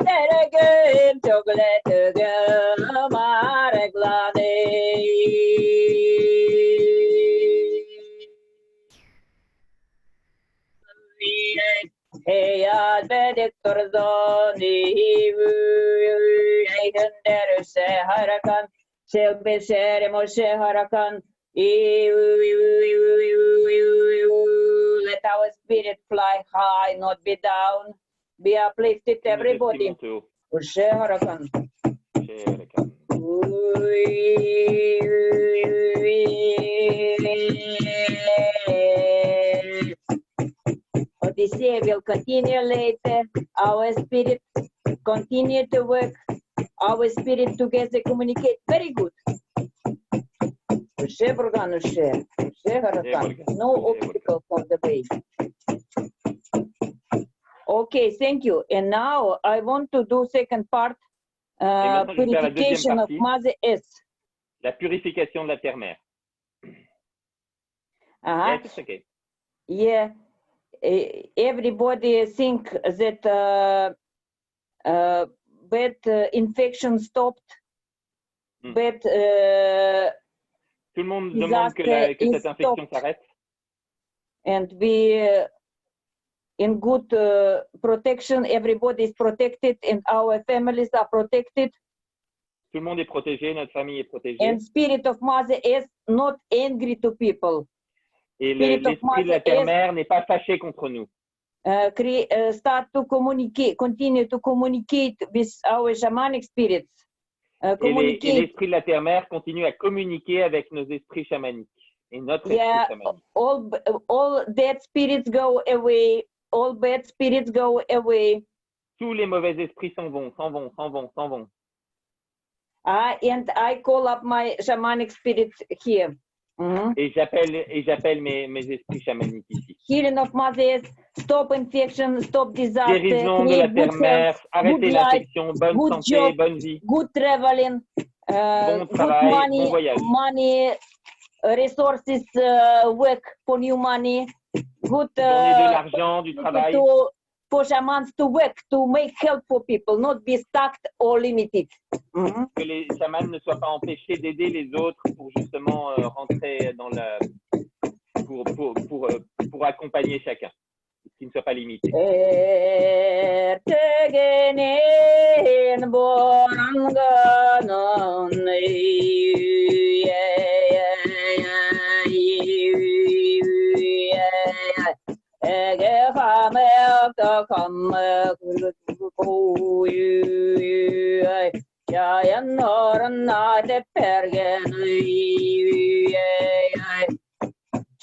dergin chocolate mareglane. Hey, Benedictorzoni, Eigen se harakan, Selbesere Moshe harakan. Let our spirit fly high, not be down. Be uplifted, everybody. Moshe harakan. Odyssey will continue later. Our spirit continue to work. Our spirit together communicate. Very good. No obstacle for the way. Okay, thank you. And now I want to do second part. Purification of Mother Earth. La purification de la terre-mère. Yes, it's okay. Yeah. Everybody think that bad infection stopped. Bad tout le monde demande que cette infection s'arrête. And we in good protection, everybody is protected and our families are protected. Tout le monde est protégé, notre famille est protégée. And spirit of Mother is not angry to people. Et l'esprit de la terre-mère n'est pas fâché contre nous. Start to communicate, continue to communicate with our shamanic spirits. Et l'esprit de la terre-mère continue à communiquer avec nos esprits chamaniques. Et notre esprit chamanique. All dead spirits go away. All bad spirits go away. Tous les mauvais esprits s'en vont. And I call up my shamanic spirits here. Et j'appelle mes esprits chamaniques ici. Healing of mothers, stop infection, stop disaster, guérison de la terre-mère, arrêter l'infection, bonne santé, job, bonne vie, good traveling, bon travail, good money, bon voyage. Money, resources, work for new money, good donner de l'argent, du travail. For shamans to work, to make help for people, not be stuck or limited. Que les chamans ne soient pas empêchés d'aider les autres pour justement rentrer dans la pour accompagner chacun, qu'ils ne soient pas limités.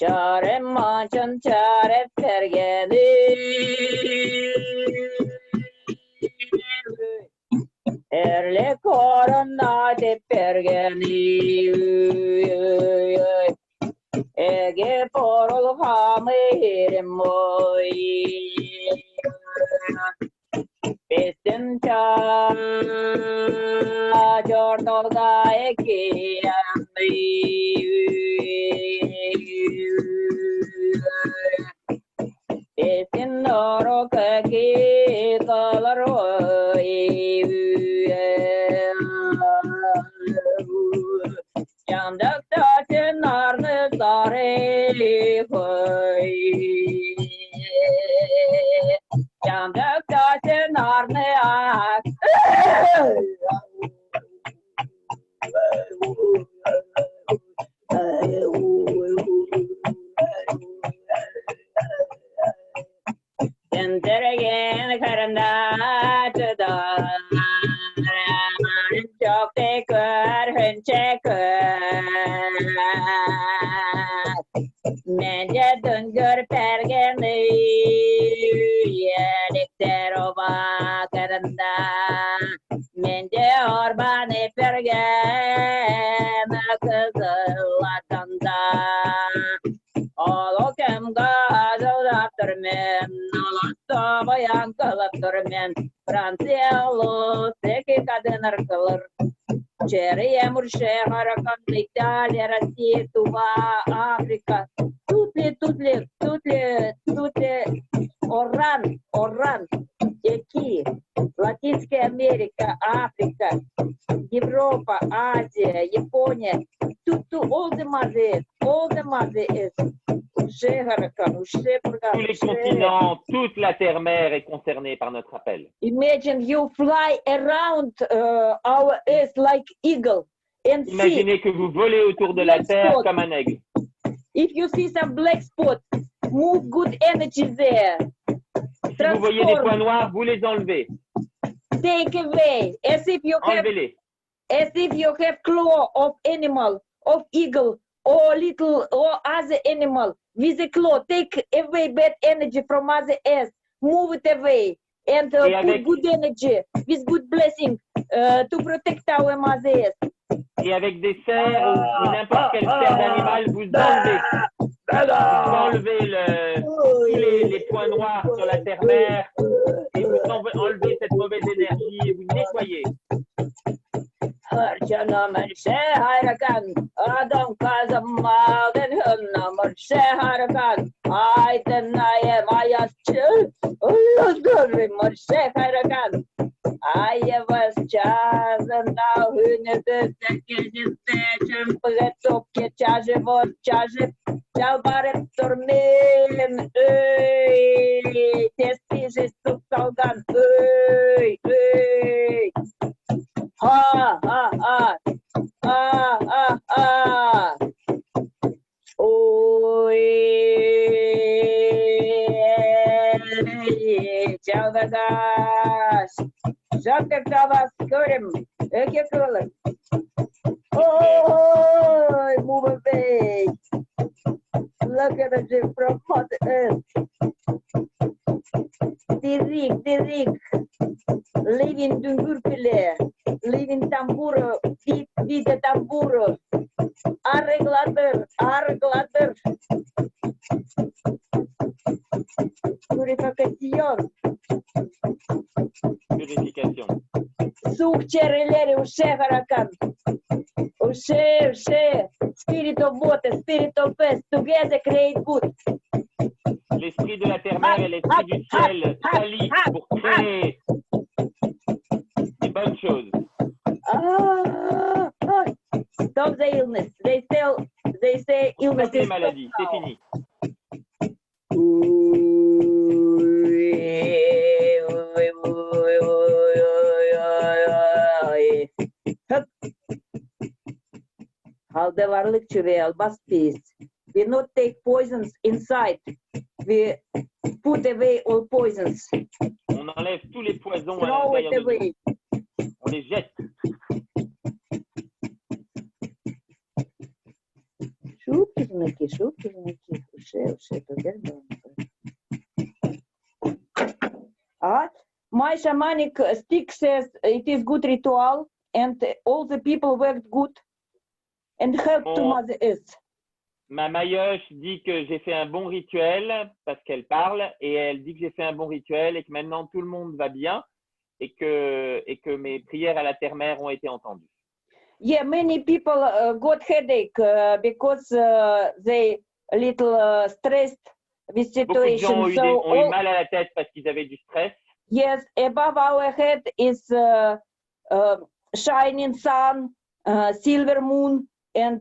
Chare machan chare pergeni erle korona de pergeni ege porol hamere moi Pestin cha jortol gae ki Pestin oro ki kalaro Yandak ta chenar ne sare koi Yandak ta chenar ne ak Enteregen karanda tada Chok te kar hun chekar Menja dungur pergeni Diktero ba karanda Menja orbane pergen Kızılatanda Olokem gazıl aftermen Alasta bayan kalıptırmen Fransiyalo seki kadınlar kılır Çeriye murşe harakan İtalya, Россия, Tuva, Afrika Tutli Оран, які Латинская Америка, Африка, Европа, Азия, Япония, all the mother is. Tous les continents, toute la terre-mère est concernée par notre appel. Imagine you fly around our earth like eagle and Imaginez que vous volez autour de la terre comme un aigle. If you see some black spots, move good energy there. Si vous voyez des points noirs, vous les enlevez. Take away, as if you have claw of animal, of eagle, or little or other animal with a claw. Take away bad energy from other earth. Move it away and put good energy with good blessing to protect our mother earth. Et avec des cerfs ou n'importe quel cerf d'animal, vous enlevez tous les points noirs sur la terre-mère et vous enlevez cette mauvaise énergie et vous nettoyez. I was chosen now, who knew the second station, but so charge was charged. Jalbaret Tormelen, Testis to Salgan, ha, ha, ha, ha, ha, ha. Jalbagas, Jacques Kurim, Ekekulan. Oh, move away. Look at the gym from Mother Earth. Dirik, living Dungurpile, living Tamburo, vida Tamburo, Arreglater. Purification. Succereleri Usheharakan. Ushe, spirit of water, spirit of earth, together create good. L'esprit de la terre-mère et l'esprit du ciel s'allient pour créer des bonnes choses. Stop the illness. They say illness. Stop les maladies, c'est fini. Haldevarlık çöreği albastis. We not take poisons inside. We put away all poisons. On enlève tous les poisons à Throw it l'intérieur de away. nous. On les jette. My shamanic stick says it is good ritual and all the people worked good and helped to Mother Earth. Ma maillotche dit que j'ai fait un bon rituel parce qu'elle parle et elle dit que j'ai fait un bon rituel et que maintenant tout le monde va bien et que mes prières à la terre-mère ont été entendues. Yeah, many people got headache because they little stressed with situation. Beaucoup de gens ont eu mal à la tête parce qu'ils avaient du stress. Yes, above our head is shining sun, silver moon, and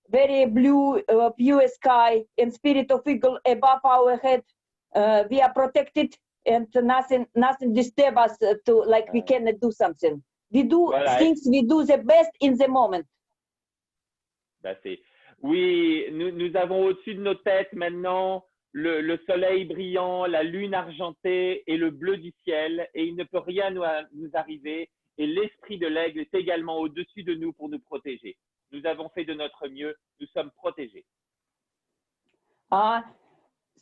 very blue, pure sky, and spirit of eagle above our head. We are protected, and nothing disturb us to like we cannot do something. We do things. We do the best in the moment. Oui, nous avons au-dessus de nos têtes maintenant le soleil brillant, la lune argentée et le bleu du ciel, et il ne peut rien nous arriver. Et l'esprit de l'aigle est également au-dessus de nous pour nous protéger. Nous avons fait de notre mieux, nous sommes protégés.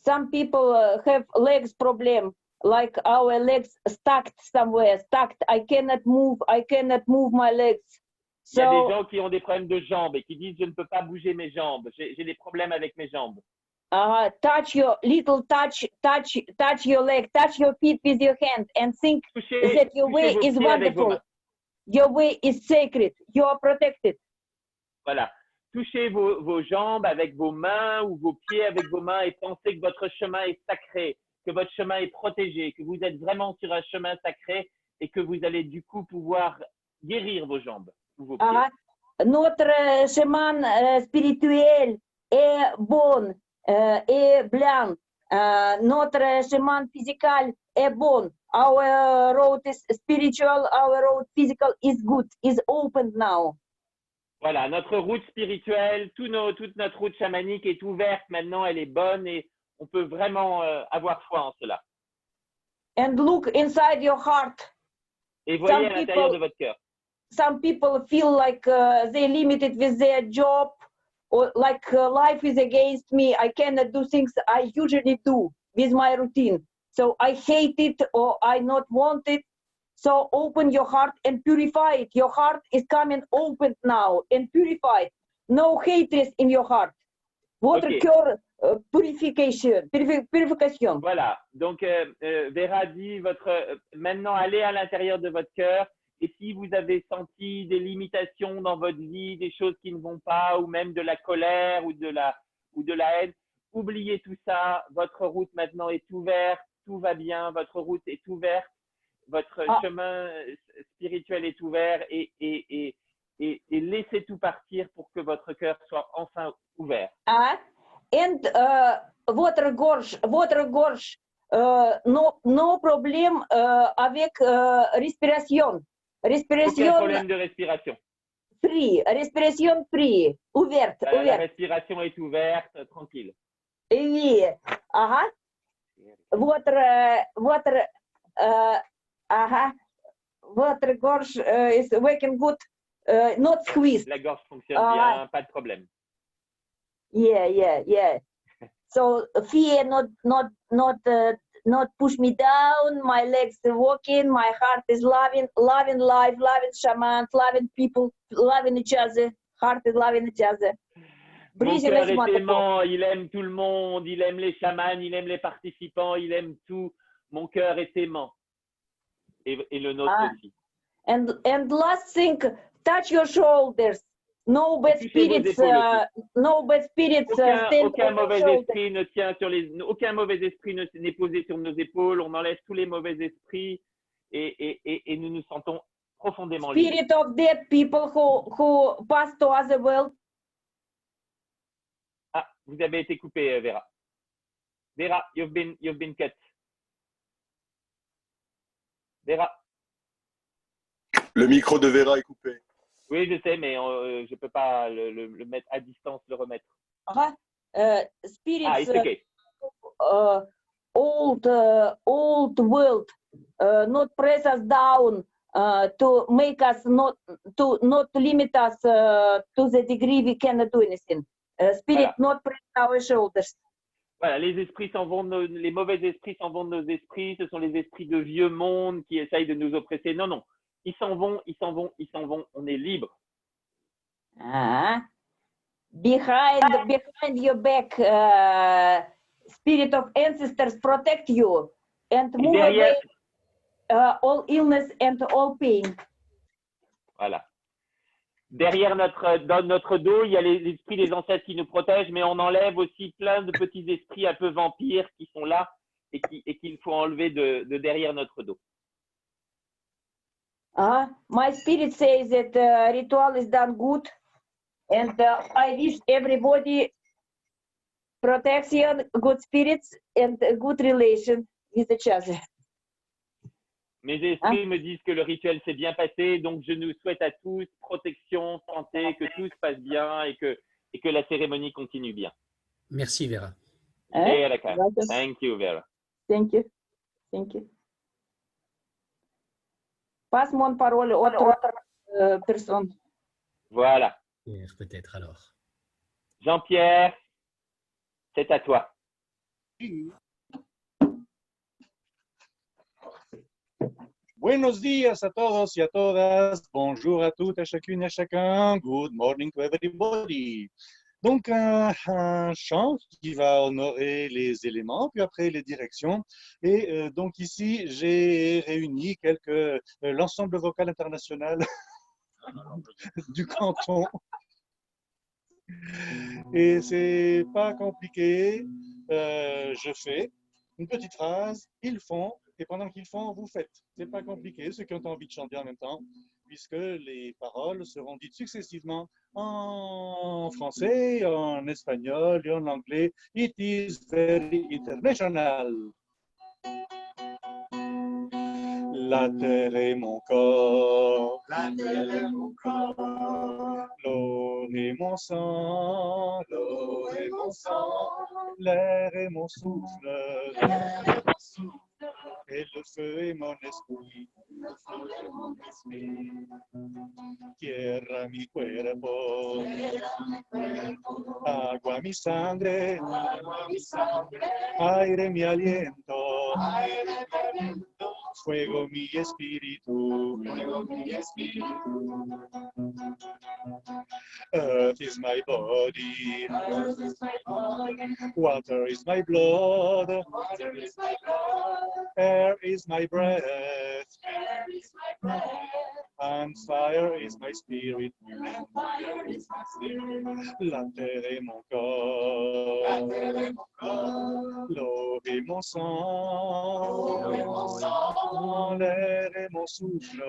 Some people have legs problem, like our legs stuck somewhere, stuck. I cannot move my legs. Il y a des gens qui ont des problèmes de jambes et qui disent je ne peux pas bouger mes jambes, j'ai des problèmes avec mes jambes. Touch your leg, touch your feet with your hand and think that your way is wonderful. Your way is sacred. You are protected. Voilà. Touchez vos jambes avec vos mains ou vos pieds avec vos mains et pensez que votre chemin est sacré que votre chemin est protégé, que vous êtes vraiment sur un chemin sacré et que vous allez du coup pouvoir guérir vos jambes ou vos pieds. Notre chemin spirituel est bon et blanc. Notre chemin physique est bon. Our road is spiritual, our road physical is good, is open now. Voilà, notre route spirituelle, toute notre route chamanique est ouverte maintenant, elle est bonne et on peut vraiment avoir foi en cela. And look inside your heart. Et voyez à l'intérieur de votre cœur. Some people feel like they're limited with their job, or like life is against me. I cannot do things I usually do with my routine. So I hate it or I not want it. So open your heart and purify it. Your heart is coming open now and purified. No hatred in your heart. Votre cœur purification. Voilà. Donc Vera dit maintenant allez à l'intérieur de votre cœur. Et si vous avez senti des limitations dans votre vie, des choses qui ne vont pas, ou même de la colère ou de la haine, oubliez tout ça. Votre route maintenant est ouverte, tout va bien, votre route est ouverte, votre chemin spirituel est ouvert et laissez tout partir pour que votre cœur soit enfin ouvert. And votre gorge, no problème avec respiration. Aucun problème de respiration. Free, respiration free, ouverte. La respiration est ouverte, tranquille. Oui, votre gorge is working good, not squeezed. La gorge fonctionne bien, pas de problème. Yeah. So fear not push me down. My legs are walking. My heart is loving life, loving shamans, loving people, loving each other. Heart is loving each other. Mon cœur est aimant. Il aime tout le monde. Il aime les chamans. Il aime les participants. Il aime tout. Mon cœur est aimant. Et le nôtre aussi. And last thing, touch your shoulders. No bad spirits. No bad spirits. Aucun mauvais esprit ne tient sur aucun mauvais esprit n'est posé sur nos épaules. On enlève tous les mauvais esprits et nous nous sentons profondément libres. Spirit of dead people who passed to other world. Ah, vous avez été coupé, Vera. Vera, you've been cut. Vera. Le micro de Vera est coupé. Oui, je sais, mais je ne peux pas le mettre à distance, le remettre. Spirits, it's okay. Old world, not press us down, to make us not limit us to the degree we cannot do anything. Spirit, voilà. Not press our shoulders. Voilà, les esprits s'en vont, les mauvais esprits s'en vont de nos esprits. Ce sont les esprits de vieux monde qui essayent de nous oppresser. Non. Ils s'en vont. On est libre. Behind your back, spirit of ancestors protect you and move away all illness and all pain. Voilà. Derrière dans notre dos, il y a l'esprit des ancêtres qui nous protègent, mais on enlève aussi plein de petits esprits un peu vampires qui sont là et qu'il faut enlever de derrière notre dos. My spirit says that ritual is done good, and I wish everybody protection, good spirits, and a good relation with each other. Mes esprits me disent que le rituel s'est bien passé, donc je nous souhaite à tous protection, santé, que tout se passe bien et que la cérémonie continue bien. Merci Vera. Thank you, Vera. Thank you. Passe mon parole à autre personne. Voilà. Peut-être alors. Jean-Pierre, c'est à toi. Buenos días a todos y a todas. Bonjour à toutes, à chacune et à chacun. Good morning to everybody. Donc, un chant qui va honorer les éléments, puis après les directions. Et donc ici, j'ai réuni l'ensemble vocal international du canton. Et c'est pas compliqué. Je fais Une petite phrase, ils font, et pendant qu'ils font, vous faites. C'est pas compliqué, ceux qui ont envie de chanter en même temps, puisque les paroles seront dites successivement en français, en espagnol et en anglais. It is very international. La terre est mon corps, La terre est mon corps, l'eau est mon sang, l'eau est mon sang, l'air est mon souffle, l'air est mon souffle, et le feu est mon esprit. le feu est mon esprit. Tierra mi cuerpo, Tierra mi cuerpo, agua mi sangre, agua mi sangre, aire mi aliento, aire mi aliento, fuego mi espíritu. fuego mi espíritu. Earth is my body, Earth is my body, water is my blood, water is my blood, air is my breath, air is my breath, and fire is my spirit. and fire is my spirit. La terre est mon La corps, terre est mon corps, l'eau est mon sang, l'eau est mon sang, l'air est mon souffle,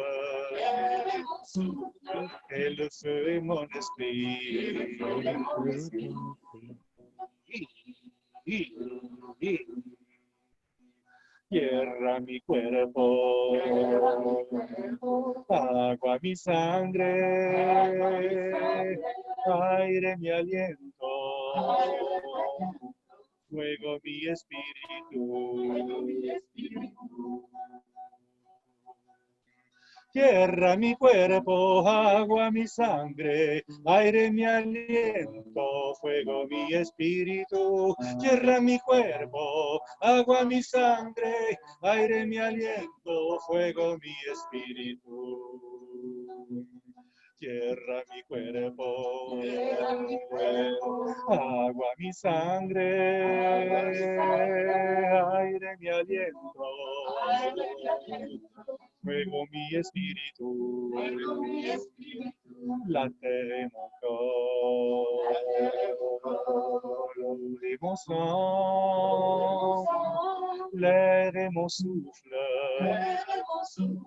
l'air est mon souffle, et le feu est mon esprit. et le feu est mon esprit. Tierra mi cuerpo, Tierra mi cuerpo, agua mi sangre, aire mi aliento, fuego mi espíritu. mi espíritu. Tierra mi cuerpo, agua mi sangre, aire mi aliento, fuego mi espíritu. Tierra mi cuerpo, agua mi sangre, aire mi aliento, fuego mi espíritu. Tierra mi cuerpo, Tierra mi cuerpo, agua mi sangre, aire mi aliento, aire mi aliento, fuego mi espíritu. fuego mi espíritu. La terre est mon corps, l'eau est mon sang, l'air est mon souffle, L'air est mon souffle,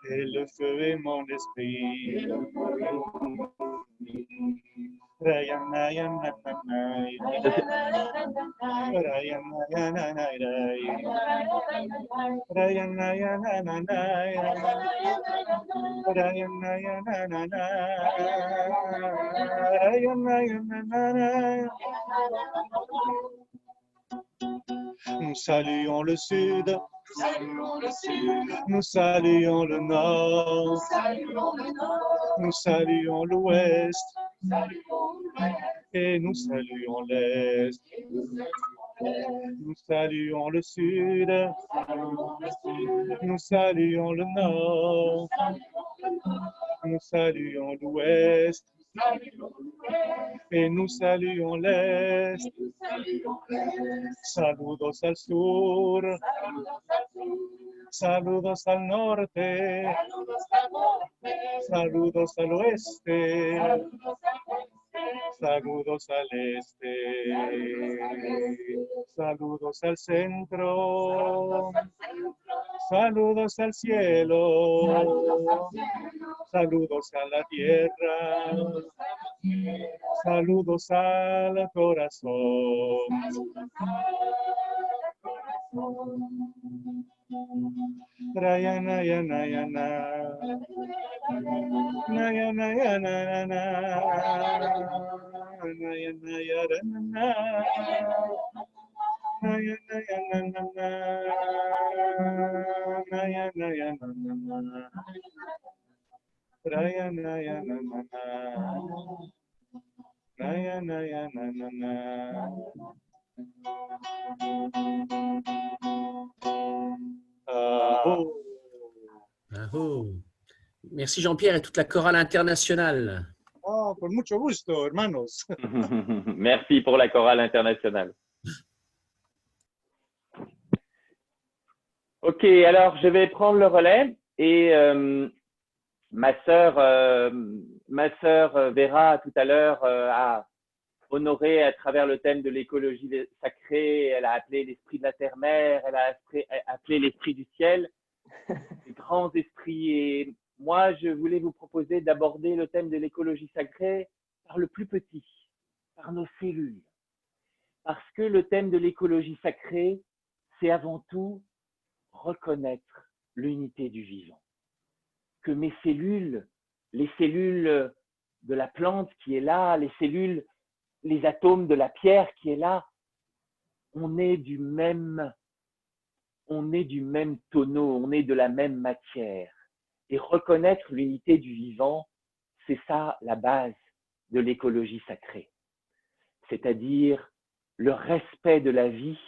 et le feu est mon esprit. et le feu est mon esprit. Rayanayanayanay, Rayanayanayanay, Rayanayanayanay, Rayanayanayanay. Nous saluons le sud, Nous saluons le sud, nous saluons le nord, nous saluons le nord, nous saluons l'ouest nous saluons l'ouest, et nous saluons l'est. et nous saluons l'est. Nous saluons le sud, Nous saluons le sud, nous saluons le nord, nous saluons le nord, nous saluons l'ouest nous saluons l'ouest, et nous saluons l'est. et nous saluons l'est. Saludos al sur, Saludos al sur, saludos al norte, saludos al norte, saludos al oeste, saludos al oeste, saludos al este, saludos al centro, saludos al centro, saludos al cielo, saludos al cielo, saludos a la tierra, saludos a la tierra, saludos al corazón. saludos al corazón. Rayanayana, Nayanayana, Nayanayana, Bravo. Merci Jean-Pierre et toute la chorale internationale. Oh, con mucho gusto, hermanos. Merci pour la chorale internationale. Ok, alors je vais prendre le relais et ma sœur Vera tout à l'heure a honoré à travers le thème de l'écologie sacrée. Elle a appelé l'esprit de la terre-mère, elle a appelé l'esprit du ciel, les grands esprits. Et moi, je voulais vous proposer d'aborder le thème de l'écologie sacrée par le plus petit, par nos cellules. Parce que le thème de l'écologie sacrée, c'est avant tout reconnaître l'unité du vivant. Que mes cellules, les cellules de la plante qui est là, les cellules, les atomes de la pierre qui est là, on est du même tonneau, on est de la même matière. Et reconnaître l'unité du vivant, c'est ça la base de l'écologie sacrée. C'est-à-dire le respect de la vie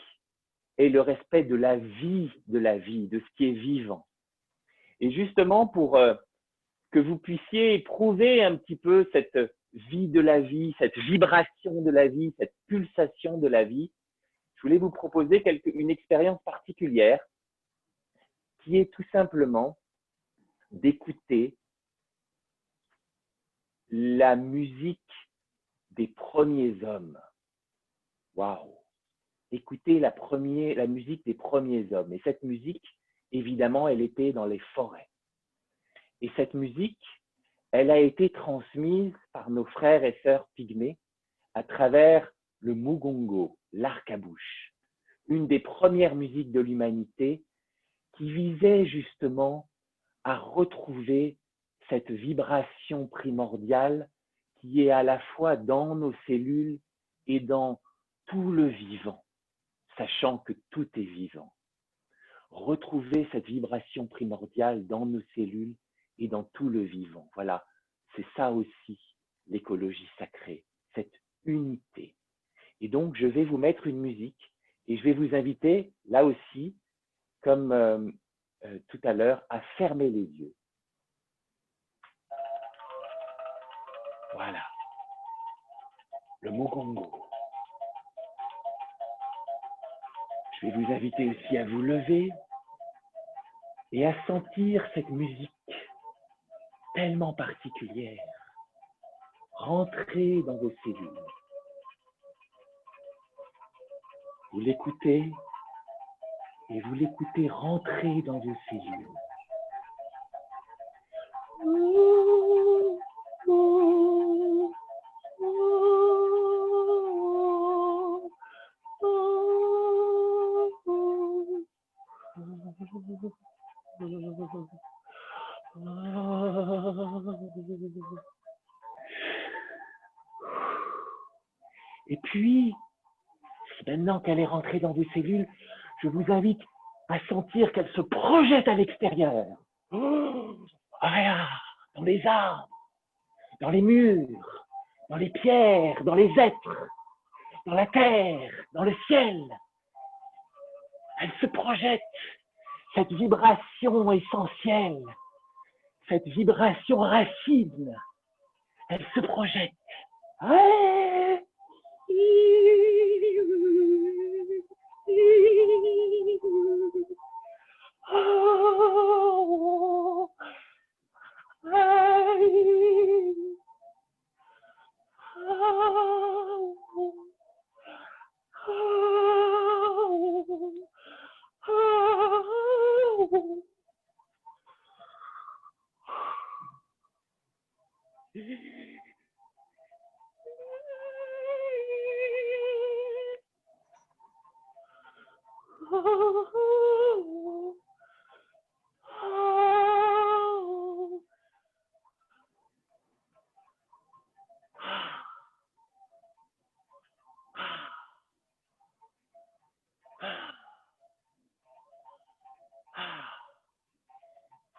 et le respect de la vie, de ce qui est vivant. Et justement, pour que vous puissiez éprouver un petit peu cette vie de la vie, cette vibration de la vie, cette pulsation de la vie, je voulais vous proposer une expérience particulière qui est tout simplement d'écouter la musique des premiers hommes. Waouh! Écoutez la musique des premiers hommes. Et cette musique, évidemment, elle était dans les forêts. Et cette musique, elle a été transmise par nos frères et sœurs pygmées à travers le mugongo, l'arc-à-bouche, une des premières musiques de l'humanité qui visait justement à retrouver cette vibration primordiale qui est à la fois dans nos cellules et dans tout le vivant, sachant que tout est vivant. Retrouver cette vibration primordiale dans nos cellules et dans tout le vivant. Voilà, c'est ça aussi l'écologie sacrée, cette unité. Et donc, je vais vous mettre une musique et je vais vous inviter, là aussi, comme tout à l'heure, à fermer les yeux. Voilà, le mugongo. Je vais vous inviter aussi à vous lever et à sentir cette musique tellement particulière rentrer dans vos cellules. Vous l'écoutez et vous l'écoutez rentrer dans vos cellules. Et puis, maintenant qu'elle est rentrée dans vos cellules, je vous invite à sentir qu'elle se projette à l'extérieur. Regarde, dans les arbres, dans les murs, dans les pierres, dans les êtres, dans la terre, dans le ciel. Elle se projette, cette vibration essentielle, cette vibration racine. Elle se projette.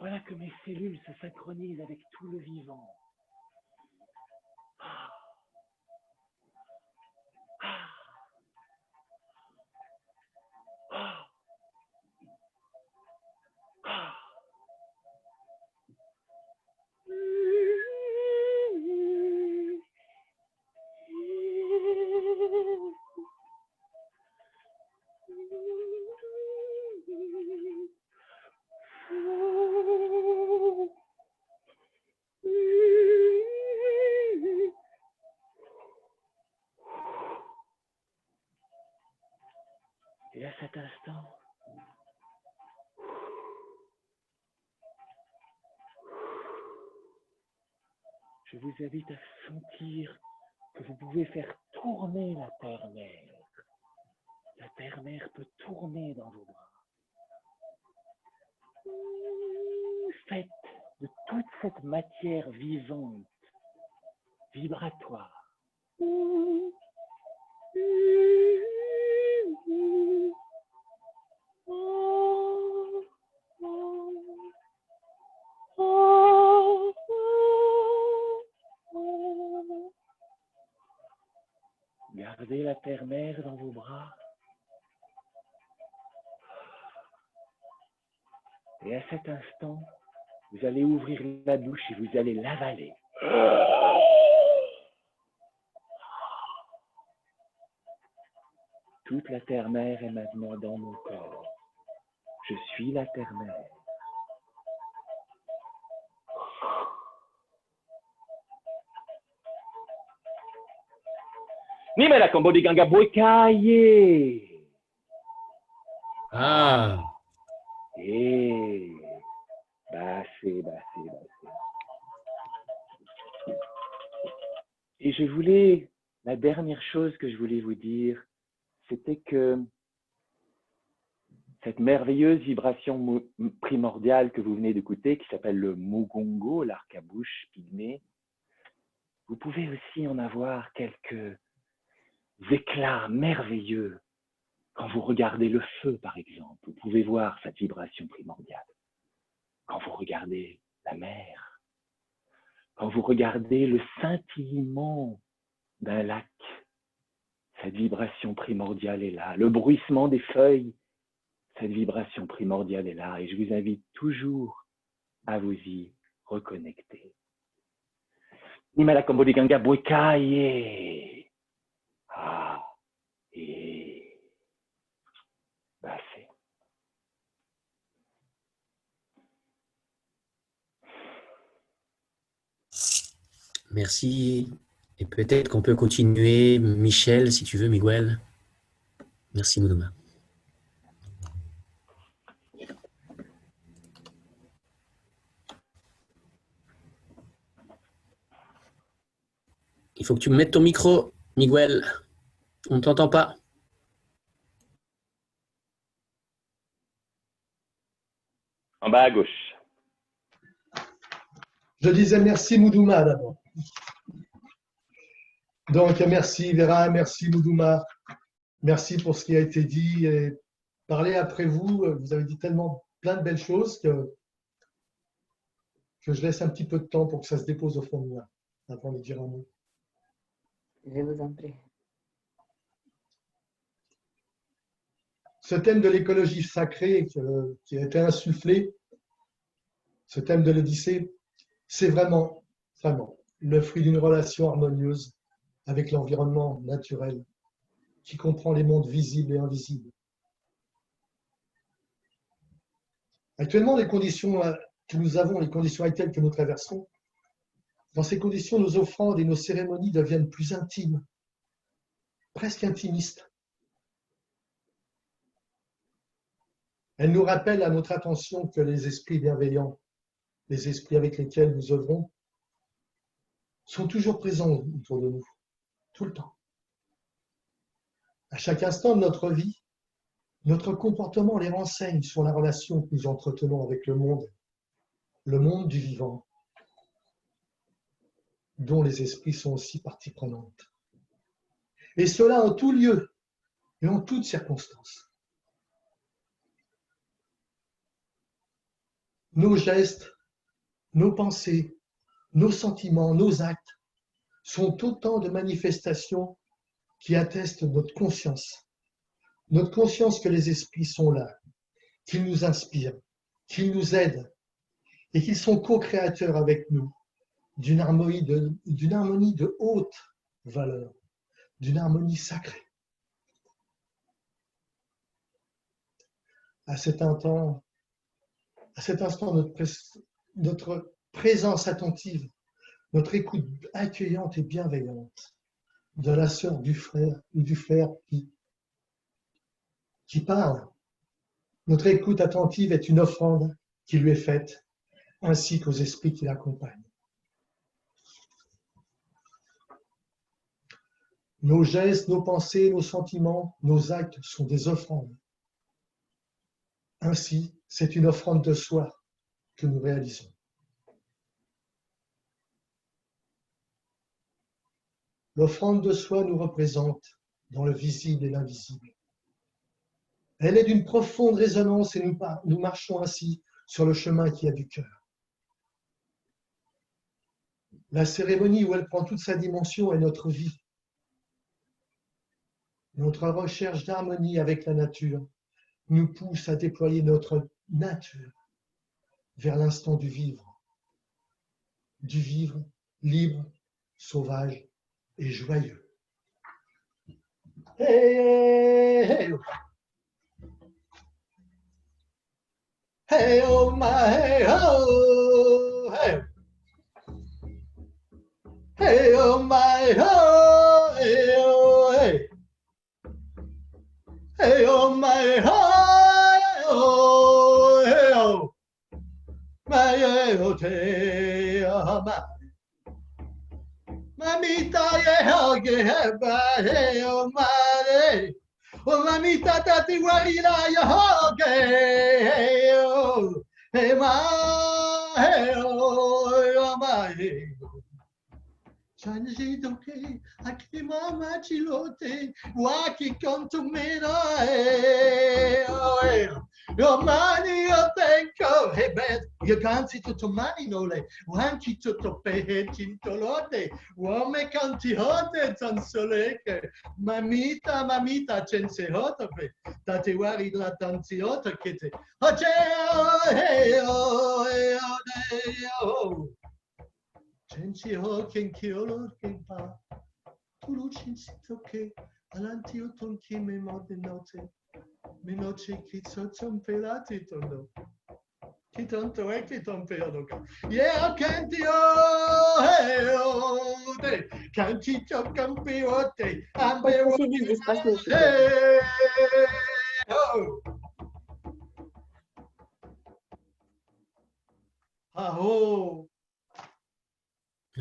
Voilà que mes cellules se synchronisent avec tout le vivant. instant, je vous invite à sentir que vous pouvez faire tourner la terre-mère. La terre-mère peut tourner dans vos bras. Faites de toute cette matière vivante, vibratoire. Gardez la terre-mère dans vos bras. Et à cet instant, vous allez ouvrir la bouche et vous allez l'avaler. Toute la terre-mère est maintenant dans mon corps. Je suis la terre-mère. Nimela Kambodi Ganga Boikaye. Ah, Et bassé. Et la dernière chose que je voulais vous dire, c'était que cette merveilleuse vibration primordiale que vous venez d'écouter, qui s'appelle le Mugongo, l'arc-à-bouche pygmée, vous pouvez aussi en avoir quelques éclats merveilleux quand vous regardez le feu, par exemple. Vous pouvez voir cette vibration primordiale. Quand vous regardez la mer, quand vous regardez le scintillement d'un lac, cette vibration primordiale est là. Le bruissement des feuilles, cette vibration primordiale est là. Et je vous invite toujours à vous y reconnecter. Nimala Kambodi Ganga Boikaye. Ah, et bassé. merci. Et peut-être qu'on peut continuer, Michel, si tu veux, Miguel. Merci, Muduma. Il faut que tu me mettes ton micro, Miguel. On ne t'entend pas. En bas à gauche. Je disais merci Muduma d'abord. Donc merci Vera, merci Muduma, merci pour ce qui a été dit. Et parler après vous, vous avez dit tellement plein de belles choses que je laisse un petit peu de temps pour que ça se dépose au fond de moi, avant de dire un mot. Je vous en prie. Ce thème de l'écologie sacrée qui a été insufflé, ce thème de l'Odyssée, c'est vraiment le fruit d'une relation harmonieuse avec l'environnement naturel qui comprend les mondes visibles et invisibles. Actuellement, les conditions que nous avons, les conditions actuelles que nous traversons, dans ces conditions, nos offrandes et nos cérémonies deviennent plus intimes, presque intimistes. Elles nous rappellent à notre attention que les esprits bienveillants, les esprits avec lesquels nous œuvrons, sont toujours présents autour de nous, tout le temps. À chaque instant de notre vie, notre comportement les renseigne sur la relation que nous entretenons avec le monde du vivant, dont les esprits sont aussi partie prenante. Et cela en tout lieu et en toutes circonstances. Nos gestes, nos pensées, nos sentiments, nos actes sont autant de manifestations qui attestent notre conscience que les esprits sont là, qu'ils nous inspirent, qu'ils nous aident et qu'ils sont co-créateurs avec nous d'une harmonie de haute valeur, d'une harmonie sacrée. À cet instant, notre présence attentive, notre écoute accueillante et bienveillante de la sœur, du frère ou du frère qui parle Notre écoute attentive est une offrande qui lui est faite, ainsi qu'aux esprits qui l'accompagnent. Nos gestes, nos pensées, nos sentiments, nos actes sont des offrandes. Ainsi, c'est une offrande de soi que nous réalisons. L'offrande de soi nous représente dans le visible et l'invisible. Elle est d'une profonde résonance et nous marchons ainsi sur le chemin qui a du cœur. La cérémonie où elle prend toute sa dimension est notre vie. Notre recherche d'harmonie avec la nature nous pousse à déployer notre nature vers l'instant du vivre libre, sauvage et joyeux. Hey, hey, oh. Hey, oh my, hey, oh, hey. Hey, oh my, oh, hey, oh, hey. Hey, oh my, oh, hey, oh. My, hey, oh, hey, oh, my. Mamita, yeah, hey, oh, my, hey. Oh, mamita, tati, walila, yeah, hey, oh. Hey, my, hey, oh, my, hey. Changi doke, aki mama chilote, waki konto mena, yo mani yo tenko, hey bet, yo kanti to mani nole, wanki to pe tintolote, wame kanti hote tan soleke, mamita chense hotope, tate wari la tanti hoto kete, hoche, hey, oh, hey, oh, Chenchi ho ken kiolo ken pa, tulu chenchi toke, alanti o tonki me mode note, me noche kitso chompelati tondo, kitonto e kitompeodoka. Yeah, canti o, hey o, de, canti chocampiote, ambe o, hey o. Aho.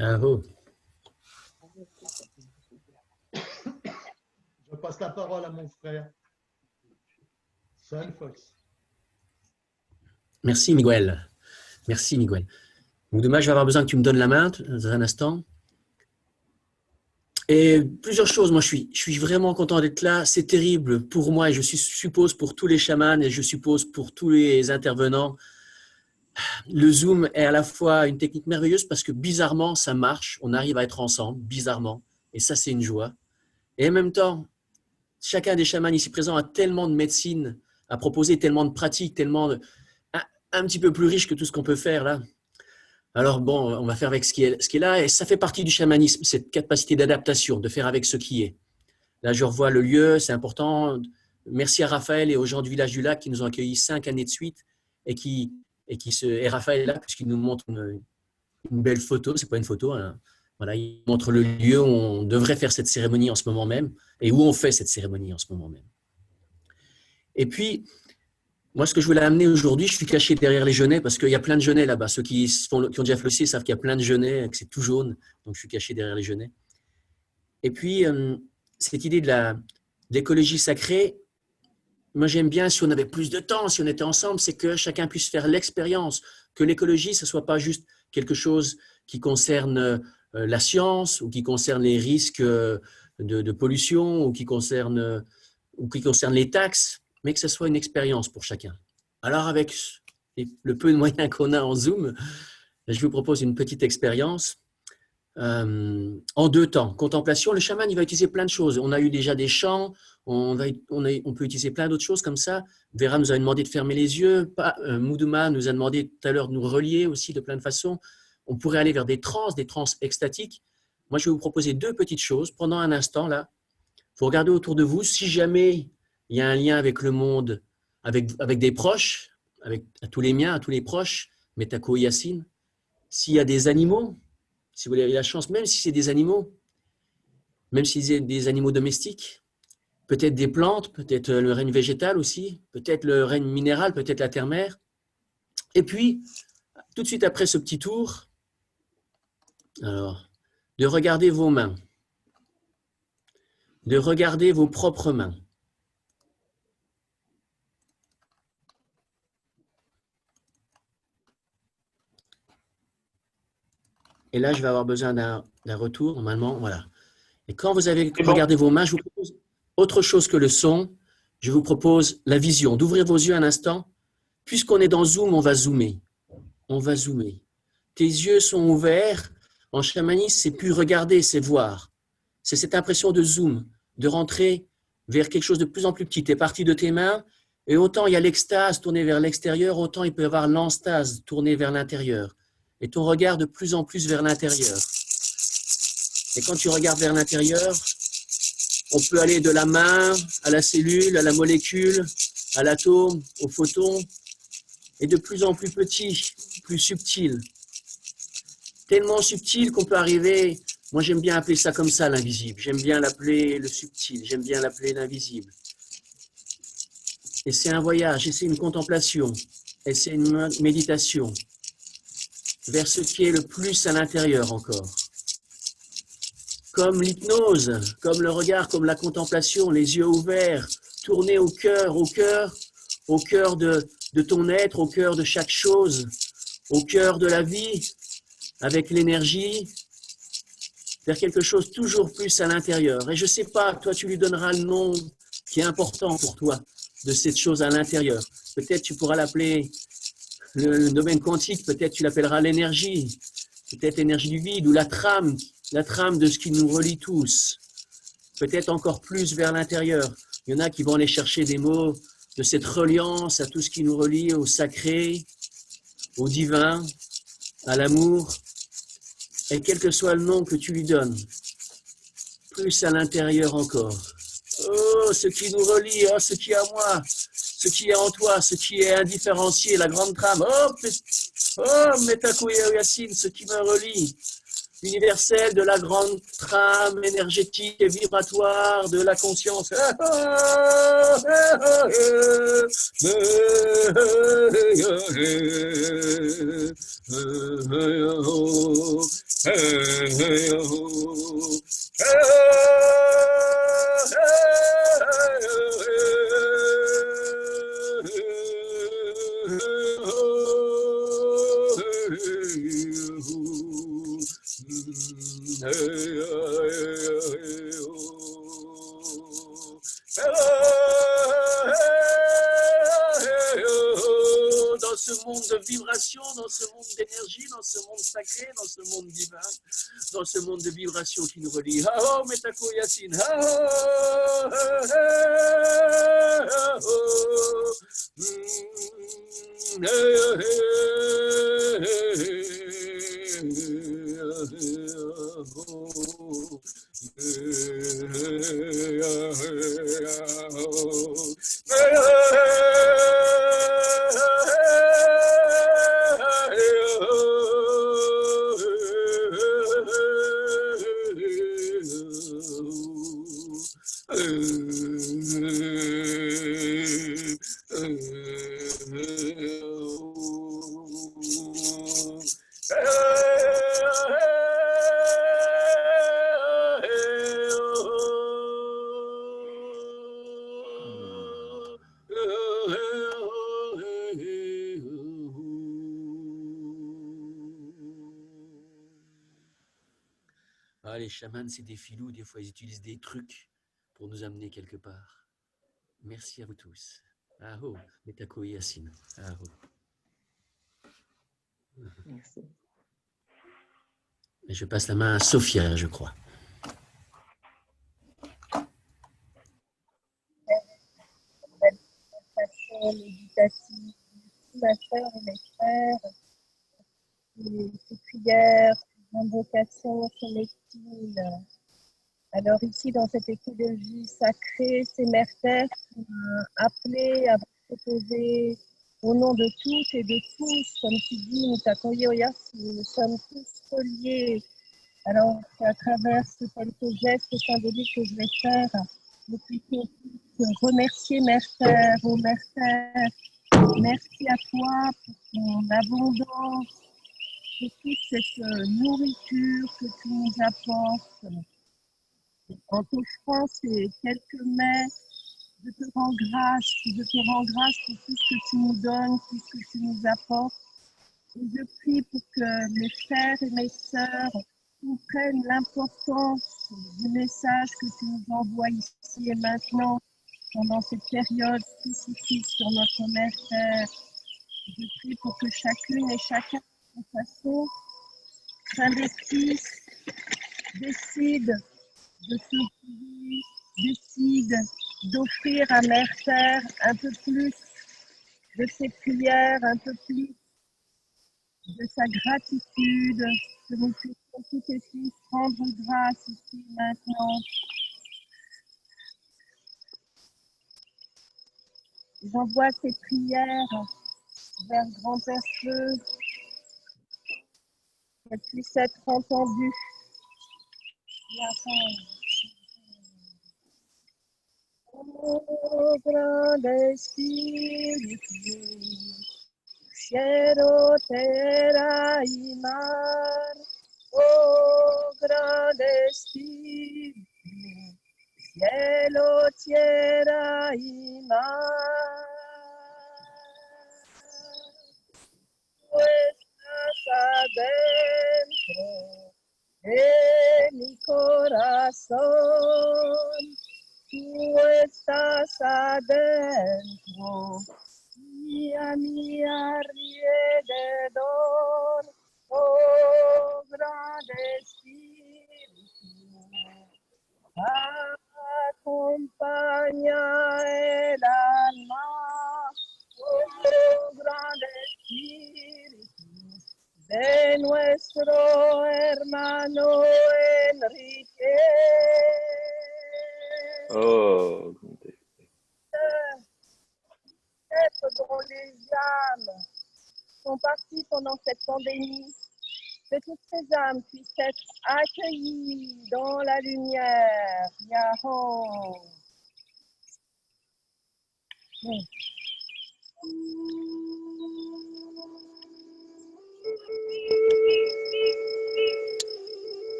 Ah, oh. Je passe la parole à mon frère, Son Fox. Merci, Miguel. Merci, Miguel. Donc, demain, je vais avoir besoin que tu me donnes la main dans un instant. Et plusieurs choses. Moi, je suis vraiment content d'être là. C'est terrible pour moi et je suppose pour tous les chamans et je suppose pour tous les intervenants. Le Zoom est à la fois une technique merveilleuse parce que bizarrement, ça marche. On arrive à être ensemble, bizarrement. Et ça, c'est une joie. Et en même temps, chacun des chamans ici présents a tellement de médecine à proposer, tellement de pratiques, un petit peu plus riche que tout ce qu'on peut faire là. Alors bon, on va faire avec ce qui est là. Et ça fait partie du chamanisme, cette capacité d'adaptation, de faire avec ce qui est. Là, je revois le lieu, c'est important. Merci à Raphaël et aux gens du village du lac qui nous ont accueillis 5 années de suite et Raphaël est là puisqu'il nous montre une belle photo, c'est pas une photo, hein. Voilà, il montre le lieu où on devrait faire cette cérémonie en ce moment même et où on fait cette cérémonie en ce moment même. Et puis, moi, ce que je voulais amener aujourd'hui, je suis caché derrière les genêts parce qu'il y a plein de genêts là-bas. Ceux qui ont déjà fait le ciel savent qu'il y a plein de genêts, que c'est tout jaune, donc je suis caché derrière les genêts. Et puis, cette idée de l'écologie sacrée, moi j'aime bien si on avait plus de temps, si on était ensemble, c'est que chacun puisse faire l'expérience, que l'écologie, ce ne soit pas juste quelque chose qui concerne la science ou qui concerne les risques de pollution ou qui concerne les taxes, mais que ce soit une expérience pour chacun. Alors avec le peu de moyens qu'on a en Zoom, je vous propose une petite expérience en 2 temps. Contemplation, le chaman il va utiliser plein de choses. On a eu déjà des chants, on peut utiliser plein d'autres choses comme ça. Vera nous a demandé de fermer les yeux, Muduma nous a demandé tout à l'heure de nous relier aussi de plein de façons. On pourrait aller vers des trans extatiques. Moi, je vais vous proposer 2 petites choses. Pendant un instant, là, vous regardez autour de vous. Si jamais il y a un lien avec le monde, avec des proches, à tous les miens, à tous les proches, Metako Yacine, s'il y a des animaux, si vous avez la chance, même si c'est des animaux, même si c'est des animaux domestiques, peut-être des plantes, peut-être le règne végétal aussi, peut-être le règne minéral, peut-être la terre-mère. Et puis, tout de suite après ce petit tour, alors, de regarder vos mains, de regarder vos propres mains. Et là, je vais avoir besoin d'un retour, normalement, voilà. Et quand vous avez regardé vos mains, je vous propose autre chose que le son. Je vous propose la vision, d'ouvrir vos yeux un instant. Puisqu'on est dans Zoom, on va zoomer. On va zoomer. Tes yeux sont ouverts. En chamanisme, c'est plus regarder, c'est voir. C'est cette impression de zoom, de rentrer vers quelque chose de plus en plus petit. Tu es parti de tes mains, et autant il y a l'extase tournée vers l'extérieur, autant il peut y avoir l'enstase tournée vers l'intérieur. Et ton regard de plus en plus vers l'intérieur. Et quand tu regardes vers l'intérieur, on peut aller de la main à la cellule, à la molécule, à l'atome, au photon, et de plus en plus petit, plus subtil. Tellement subtil qu'on peut arriver, moi j'aime bien appeler ça comme ça l'invisible, j'aime bien l'appeler le subtil, j'aime bien l'appeler l'invisible. Et c'est un voyage, et c'est une contemplation, et c'est une méditation vers ce qui est le plus à l'intérieur encore. Comme l'hypnose, comme le regard, comme la contemplation, les yeux ouverts, tournés au cœur de ton être, au cœur de chaque chose, au cœur de la vie, avec l'énergie, vers quelque chose toujours plus à l'intérieur. Et je ne sais pas, toi tu lui donneras le nom qui est important pour toi de cette chose à l'intérieur. Peut-être tu pourras l'appeler le domaine quantique, peut-être tu l'appelleras l'énergie, peut-être l'énergie du vide ou la trame de ce qui nous relie tous, peut-être encore plus vers l'intérieur. Il y en a qui vont aller chercher des mots de cette reliance à tout ce qui nous relie au sacré, au divin, à l'amour, et quel que soit le nom que tu lui donnes, plus à l'intérieur encore. Oh, ce qui nous relie, oh, ce qui est à moi, ce qui est en toi, ce qui est indifférencié, la grande trame. Oh, Metakuya Yassine, ce qui me relie. Universel de la grande trame énergétique et vibratoire de la conscience. Dans ce monde de vibration, dans ce monde d'énergie, dans ce monde sacré, dans ce monde divin, dans ce monde de vibration qui nous relie. Oh, Metako Yassine. Ah, les chamans, c'est des filous, des fois ils utilisent des trucs pour nous amener quelque part. Merci à vous tous. Aho, Metako Yassine. Aho. Merci. Et je passe la main à Sophia, je crois. Méditative, ma soeur et mes frères, ces prières, ces invocations collectives. Alors ici, dans cette écologie sacrée, ces mères terres sont appelées à vous proposer au nom de toutes et de tous, comme tu dis, nous sommes tous reliés. Alors, à travers ces quelques gestes symboliques que je vais faire, nous puissions tous remercier Mère Terre, ô Mère Terre. Merci à toi pour ton abondance, pour toute cette nourriture que tu nous apportes. En t'offrant ces quelques mets, je te rends grâce pour tout ce que tu nous donnes, tout ce que tu nous apportes. Et je prie pour que mes frères et mes sœurs comprennent l'importance du message que tu nous envoies ici et maintenant, pendant cette période spécifique sur notre Mère Terre. Je prie pour que chacune et chacun, de toute façon, s'investisse, décide de s'ouvrir, décide d'offrir à Mère Terre un peu plus de ses prières, un peu plus de sa gratitude, que nous puissions toutes et tous rendre grâce ici maintenant. J'envoie ces prières vers Grand-Père Feu, qu'elles puissent être entendues. Oh, grand Espíritu, cielo, tierra y mar. Oh, gran Espíritu, cielo, tierra y mar. Tú estás adentro de mi corazón. Tú estás adentro y a mi alrededor. Oh, gran Espíritu, acompaña el alma. Oh, gran Espíritu, de nuestro hermano Enrique. Oh, Être dont les âmes sont parties pendant cette pandémie, que toutes ces âmes puissent être accueillies dans la lumière. Yahoo.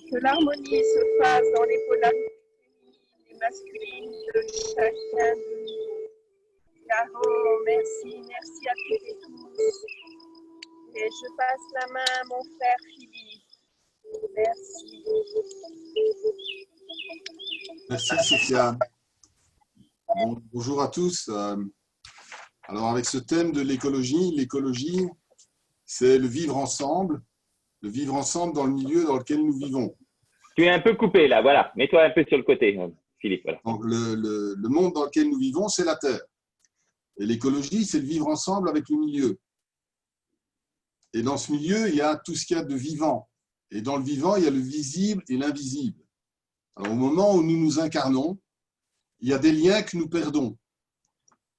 Que l'harmonie se fasse dans les polarités féminines et masculines de chacun de nous. Caro, merci, merci à toutes et tous. Et je passe la main à mon frère Philippe. Merci. Merci Sophia. Bon, bonjour à tous. Alors avec ce thème de l'écologie, c'est le vivre ensemble dans le milieu dans lequel nous vivons. Tu es un peu coupé là, voilà. Mets-toi un peu sur le côté, Philippe. Voilà. Donc, le monde dans lequel nous vivons, c'est la Terre. Et l'écologie, c'est le vivre ensemble avec le milieu. Et dans ce milieu, il y a tout ce qu'il y a de vivant. Et dans le vivant, il y a le visible et l'invisible. Alors, au moment où nous nous incarnons, il y a des liens que nous perdons.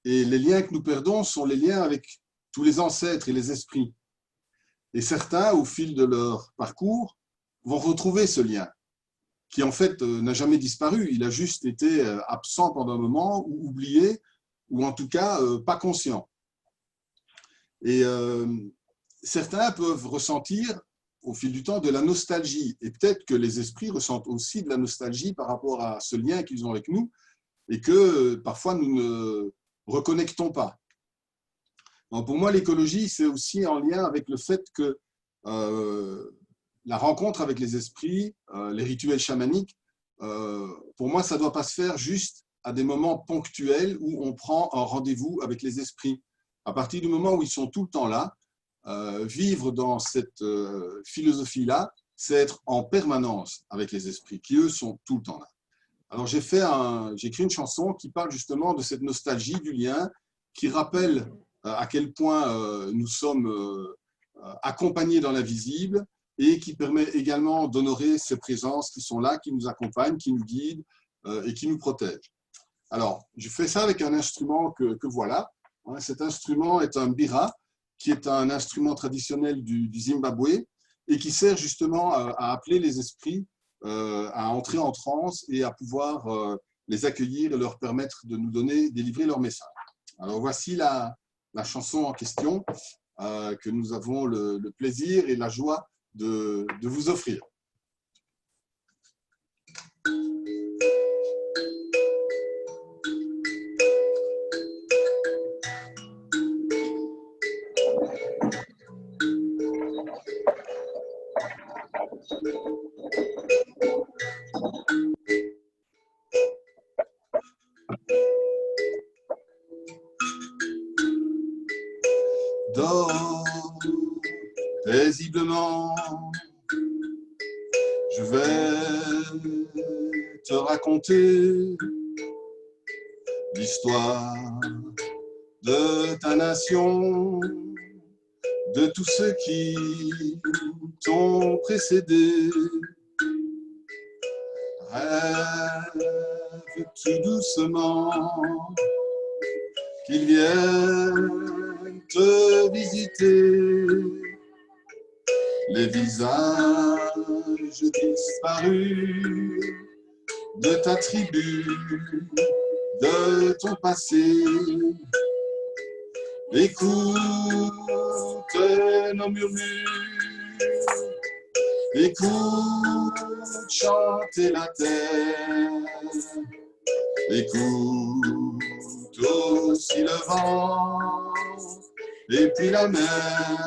Et les liens que nous perdons sont les liens avec tous les ancêtres et les esprits. Et certains, au fil de leur parcours, vont retrouver ce lien, qui en fait n'a jamais disparu. Il a juste été absent pendant un moment, ou oublié, ou en tout cas pas conscient. Et certains peuvent ressentir au fil du temps de la nostalgie. Et peut-être que les esprits ressentent aussi de la nostalgie par rapport à ce lien qu'ils ont avec nous et que parfois nous ne reconnectons pas. Donc pour moi, l'écologie, c'est aussi en lien avec le fait que la rencontre avec les esprits, les rituels chamaniques, pour moi, ça ne doit pas se faire juste à des moments ponctuels où on prend un rendez-vous avec les esprits. À partir du moment où ils sont tout le temps là, vivre dans cette philosophie-là, c'est être en permanence avec les esprits, qui eux sont tout le temps là. Alors j'ai écrit une chanson qui parle justement de cette nostalgie du lien, qui rappelle à quel point nous sommes accompagnés dans l'invisible et qui permet également d'honorer ces présences qui sont là, qui nous accompagnent, qui nous guident et qui nous protègent. Alors, je fais ça avec un instrument que voilà. Cet instrument est un bira, qui est un instrument traditionnel du Zimbabwe et qui sert justement à appeler les esprits à entrer en transe et à pouvoir les accueillir et leur permettre de nous délivrer leur message. Alors, voici la chanson en question que nous avons le plaisir et la joie de vous offrir. Dors paisiblement, je vais te raconter l'histoire de ta nation, de tous ceux qui t'ont précédé. Rêve tout doucement qu'ils viennent te visiter, les visages disparus de ta tribu, de ton passé. Écoute nos murmures, écoute chanter la terre, écoute aussi le vent, et puis la mer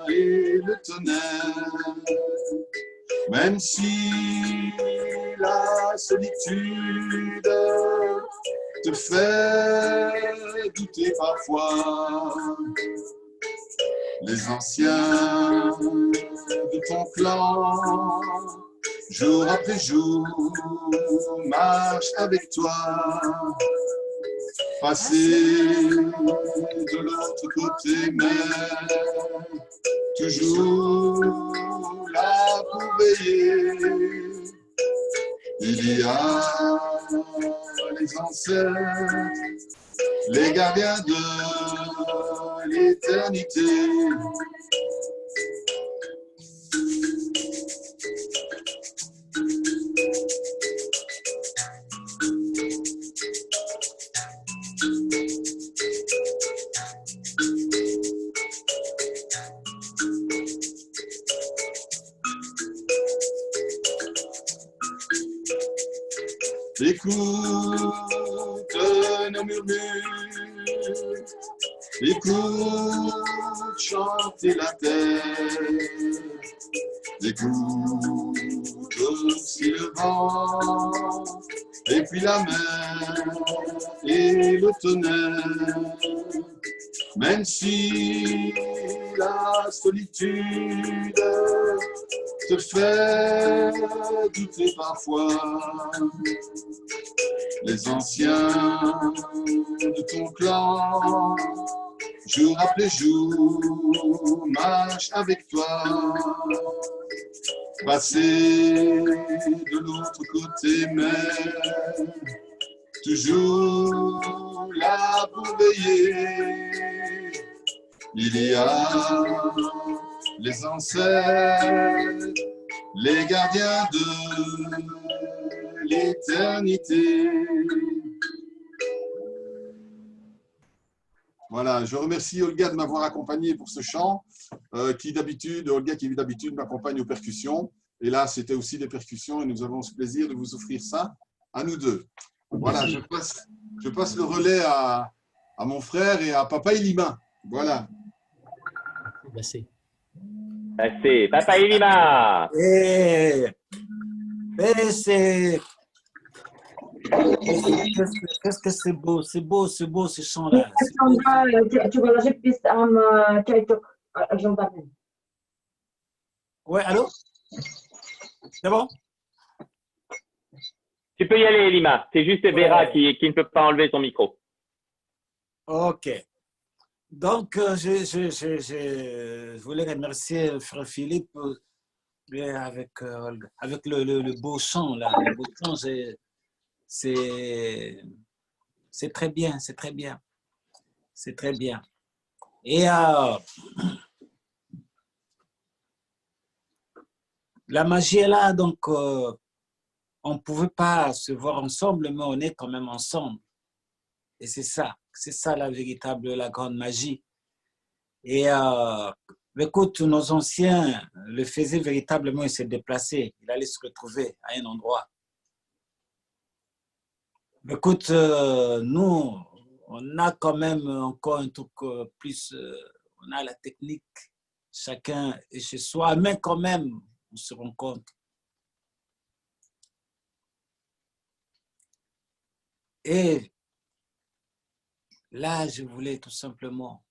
et le tonnerre. Même si la solitude te fait douter parfois, les anciens de ton clan, jour après jour, marchent avec toi. Passer de l'autre côté, mais toujours là pour veiller. Il y a les ancêtres, les gardiens de l'éternité. Écoute nos murmures, écoute chanter la terre, écoute aussi le vent, et puis la mer et le tonnerre. Même si la solitude te fait douter parfois, les anciens de ton clan, jour après jour, marchent avec toi. Passer de l'autre côté, mais toujours là pour veiller. Il y a les ancêtres, les gardiens de l'éternité. Voilà, je remercie Olga de m'avoir accompagné pour ce chant, Olga qui d'habitude m'accompagne aux percussions. Et là, c'était aussi des percussions et nous avons ce plaisir de vous offrir ça à nous deux. Voilà, je passe le relais à mon frère et à Papa Ilima. Voilà. Merci. Merci. Papa Ilima. C'est... Qu'est-ce que c'est beau ce chant-là. Alexandra, tu vas lâcher piste am Kaitok Ouais, allô? C'est bon? Tu peux y aller, Lima. C'est juste Vera qui ne peut pas enlever ton micro. Ok. Donc, je voulais remercier Frère Philippe avec le beau chant, là. Le beau chant, c'est très bien, c'est très bien. C'est très bien. Et la magie est là, donc on ne pouvait pas se voir ensemble, mais on est quand même ensemble. Et c'est ça la véritable, la grande magie. Et écoute, nos anciens le faisaient véritablement, ils se déplaçaient, il allait se retrouver à un endroit. Écoute, nous, on a quand même encore un truc plus, on a la technique, chacun est chez soi, mais quand même, on se rencontre. Et là, je voulais tout simplement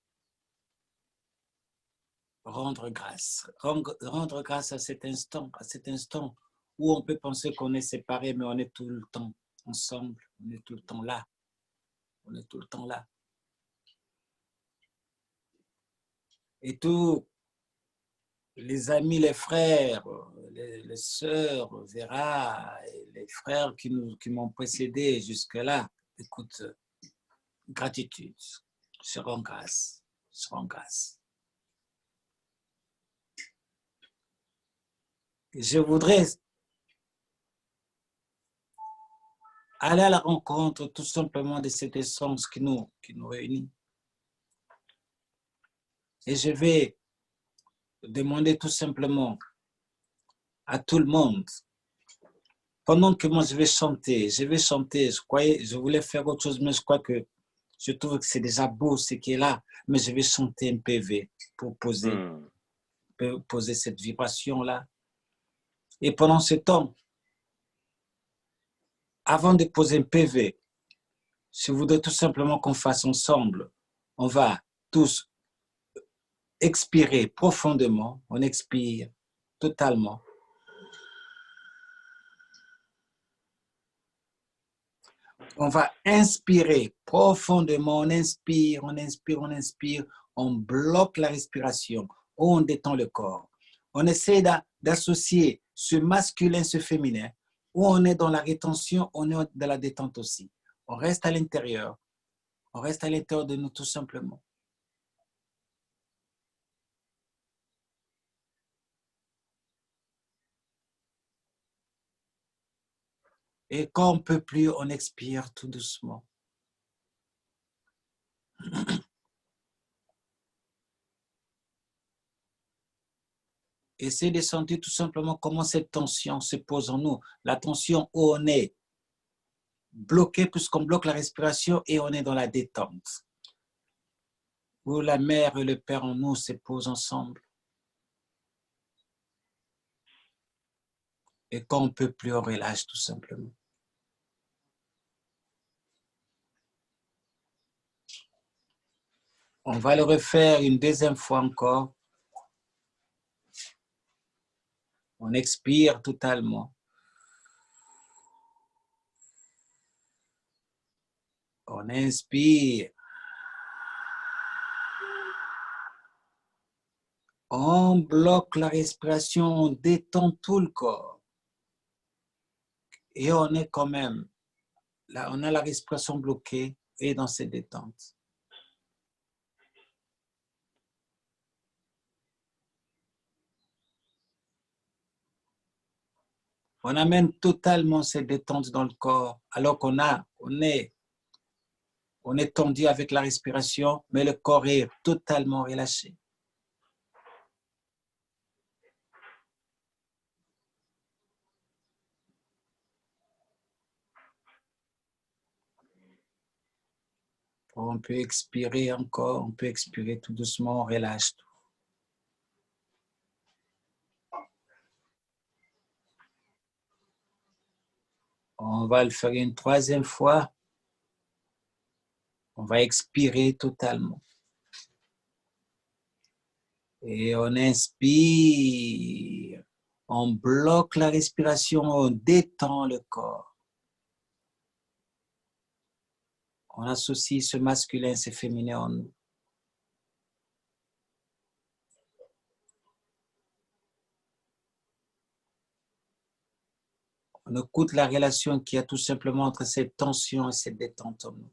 rendre grâce à cet instant où on peut penser qu'on est séparés, mais on est tout le temps ensemble, on est tout le temps là, on est tout le temps là. Et tous les amis, les frères, les sœurs, Vera, et les frères qui m'ont précédé jusque-là, écoute, gratitude, je rends grâce, je rends grâce. Je voudrais aller à la rencontre tout simplement de cette essence qui nous réunit. Et je vais demander tout simplement à tout le monde, pendant que moi je vais chanter, je voulais faire autre chose, mais je crois que je trouve que c'est déjà beau ce qui est là, mais je vais chanter un PV pour poser cette vibration-là. Et pendant ce temps, avant de poser un PV, je voudrais tout simplement qu'on fasse ensemble, on va tous expirer profondément, on expire totalement. On va inspirer profondément, on inspire, on inspire, on inspire, on bloque la respiration, on détend le corps. On essaie d'associer ce masculin, ce féminin, où on est dans la rétention, on est dans la détente aussi. On reste à l'intérieur de nous tout simplement. Et quand on ne peut plus, on expire tout doucement. Essayez de sentir tout simplement comment cette tension se pose en nous. La tension où on est bloqué puisqu'on bloque la respiration et on est dans la détente. Où la mère et le père en nous se posent ensemble. Et quand on ne peut plus, on relâche tout simplement. On va le refaire une deuxième fois encore. On expire totalement. On inspire. On bloque la respiration, on détend tout le corps. Et on est quand même, là, on a la respiration bloquée et dans cette détente. On amène totalement cette détente dans le corps, alors qu'on est tendu avec la respiration, mais le corps est totalement relâché. On peut expirer encore, on peut expirer tout doucement, on relâche tout. On va le faire une troisième fois. On va expirer totalement. Et on inspire. On bloque la respiration, on détend le corps. On associe ce masculin, ce féminin en nous. On écoute la relation qu'il y a tout simplement entre cette tension et cette détente en nous.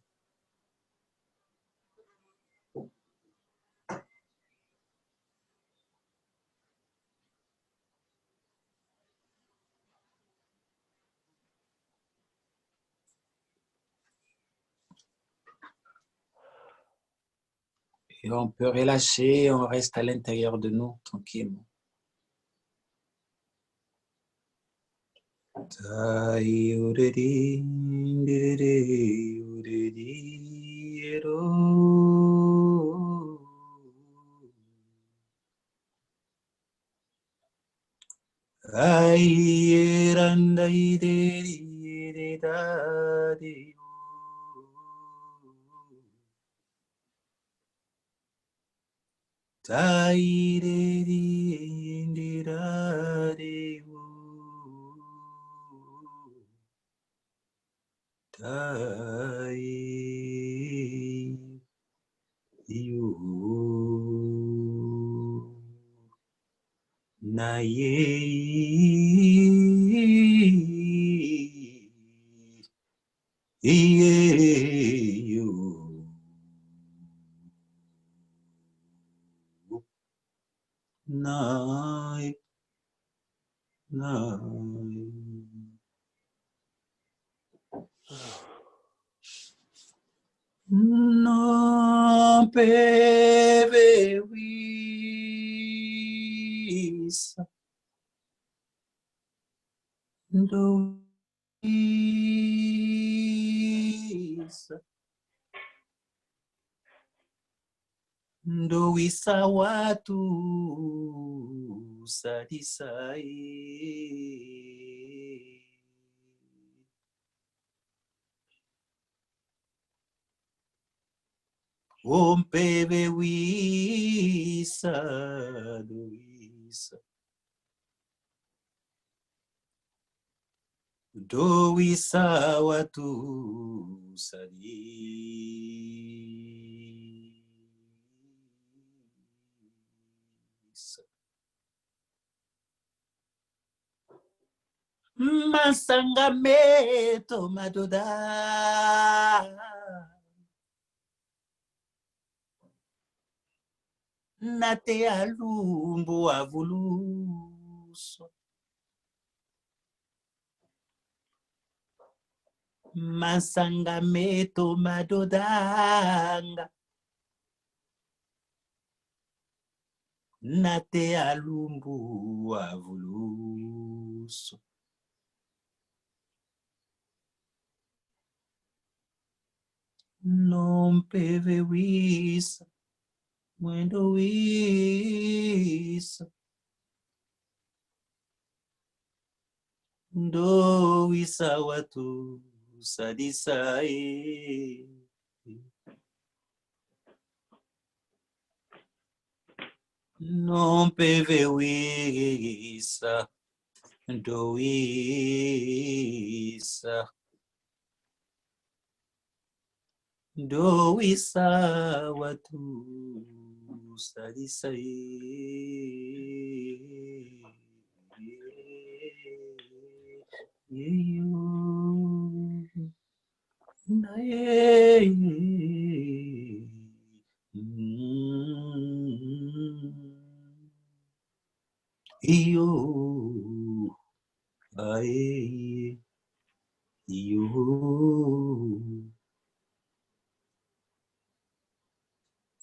Et on peut relâcher, on reste à l'intérieur de nous, tranquillement. Non peve vis do vis do isa watu sadisai. Ompeve wisa do wisa do wisa watu sadisa. Masanga meto madoda nate alumbo avuluso. Masanga meto madodanga nate alumbo avuluso. Non peve wisa Mwendo wisa do wisa watu sadisai. Non peve wisa do wisa do wisa watu sadisai.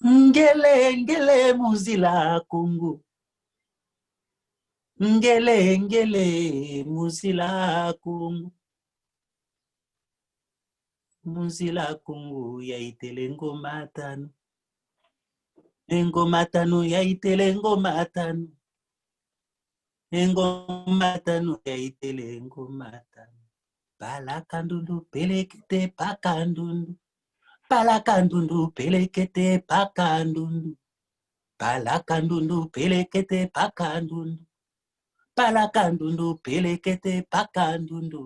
Ngele ngele muzila kungu, ngele ngele muzila kungu, muzila kungu ya itele ngoma tanu, ngoma tanu ya itele ngoma tanu, ngoma tanu ya itele ngoma tanu. Palakandundu pelekete pakandundu, palakandundu pelekete pakandundu, Palakandundu pelekete pakandundu. Palakandundu pelekete pakandundu.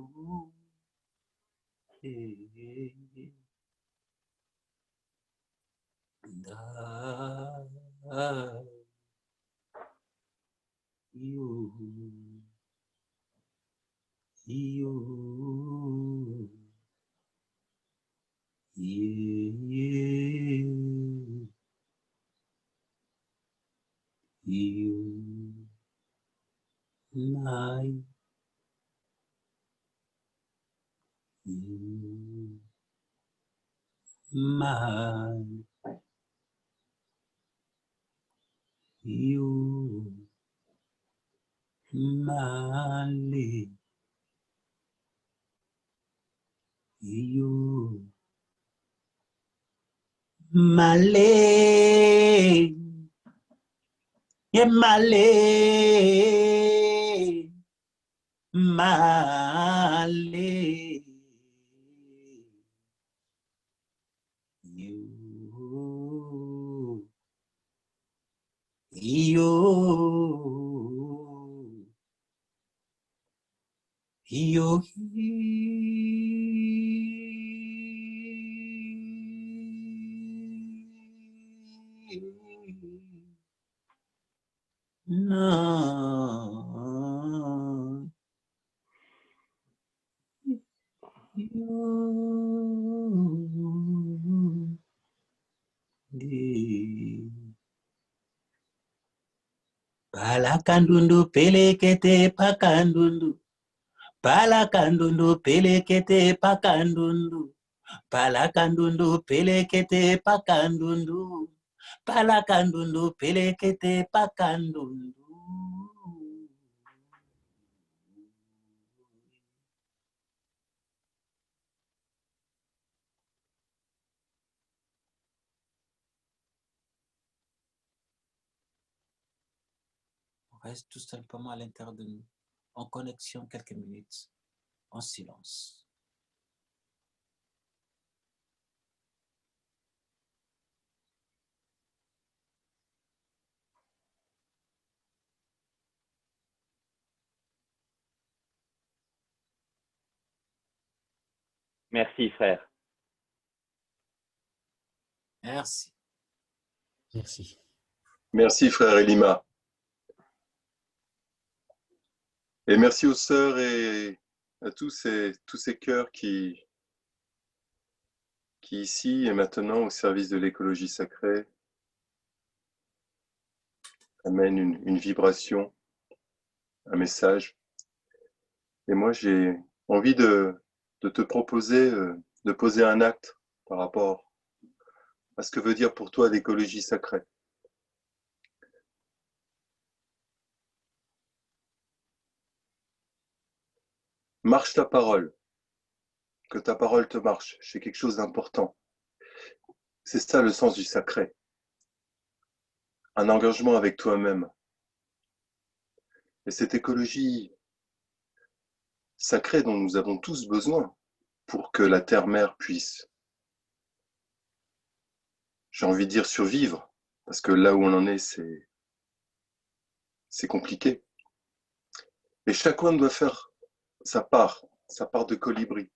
Malay, yeah, Malay, Malay, yo, no. Palakandundu pelekete pakandundu. Palakandundu pelekete pakandundu. Palakandundu pelekete pakandundu. Palakandundu pelekete pakandundu. On reste tout simplement à l'intérieur de nous, en connexion quelques minutes, en silence. Merci, frère. Merci. Merci. Merci, frère Elima. Et merci aux sœurs et à tous ces cœurs qui ici et maintenant, au service de l'écologie sacrée, amènent une vibration, un message. Et moi, j'ai envie de te proposer de poser un acte par rapport à ce que veut dire pour toi l'écologie sacrée. Marche ta parole, que ta parole te marche, c'est quelque chose d'important. C'est ça le sens du sacré. Un engagement avec toi-même. Et cette écologie sacrée dont nous avons tous besoin pour que la terre-mère puisse, j'ai envie de dire, survivre, parce que là où on en est, c'est compliqué. Et chacun doit faire sa part de colibri.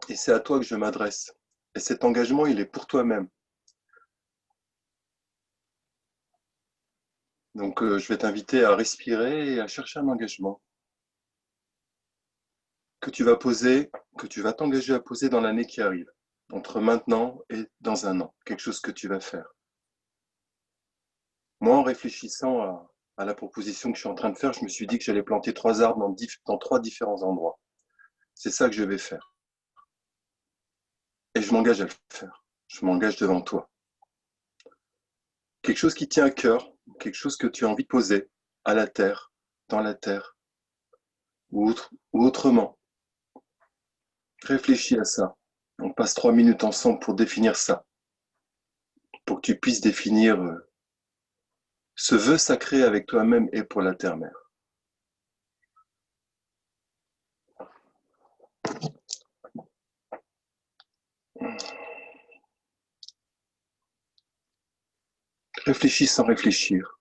Et c'est à toi que je m'adresse. Et cet engagement, il est pour toi-même. Donc, je vais t'inviter à respirer et à chercher un engagement que tu vas poser, que tu vas t'engager à poser dans l'année qui arrive, entre maintenant et dans un an, quelque chose que tu vas faire. Moi, en réfléchissant à la proposition que je suis en train de faire, je me suis dit que j'allais planter 3 arbres dans 3 différents endroits. C'est ça que je vais faire. Et je m'engage à le faire. Je m'engage devant toi. Quelque chose qui tient à cœur, quelque chose que tu as envie de poser à la terre, dans la terre, ou autrement. Réfléchis à ça. On passe 3 minutes ensemble pour définir ça. Pour que tu puisses définir ce vœu sacré avec toi-même et pour la terre-mère. Réfléchis sans réfléchir.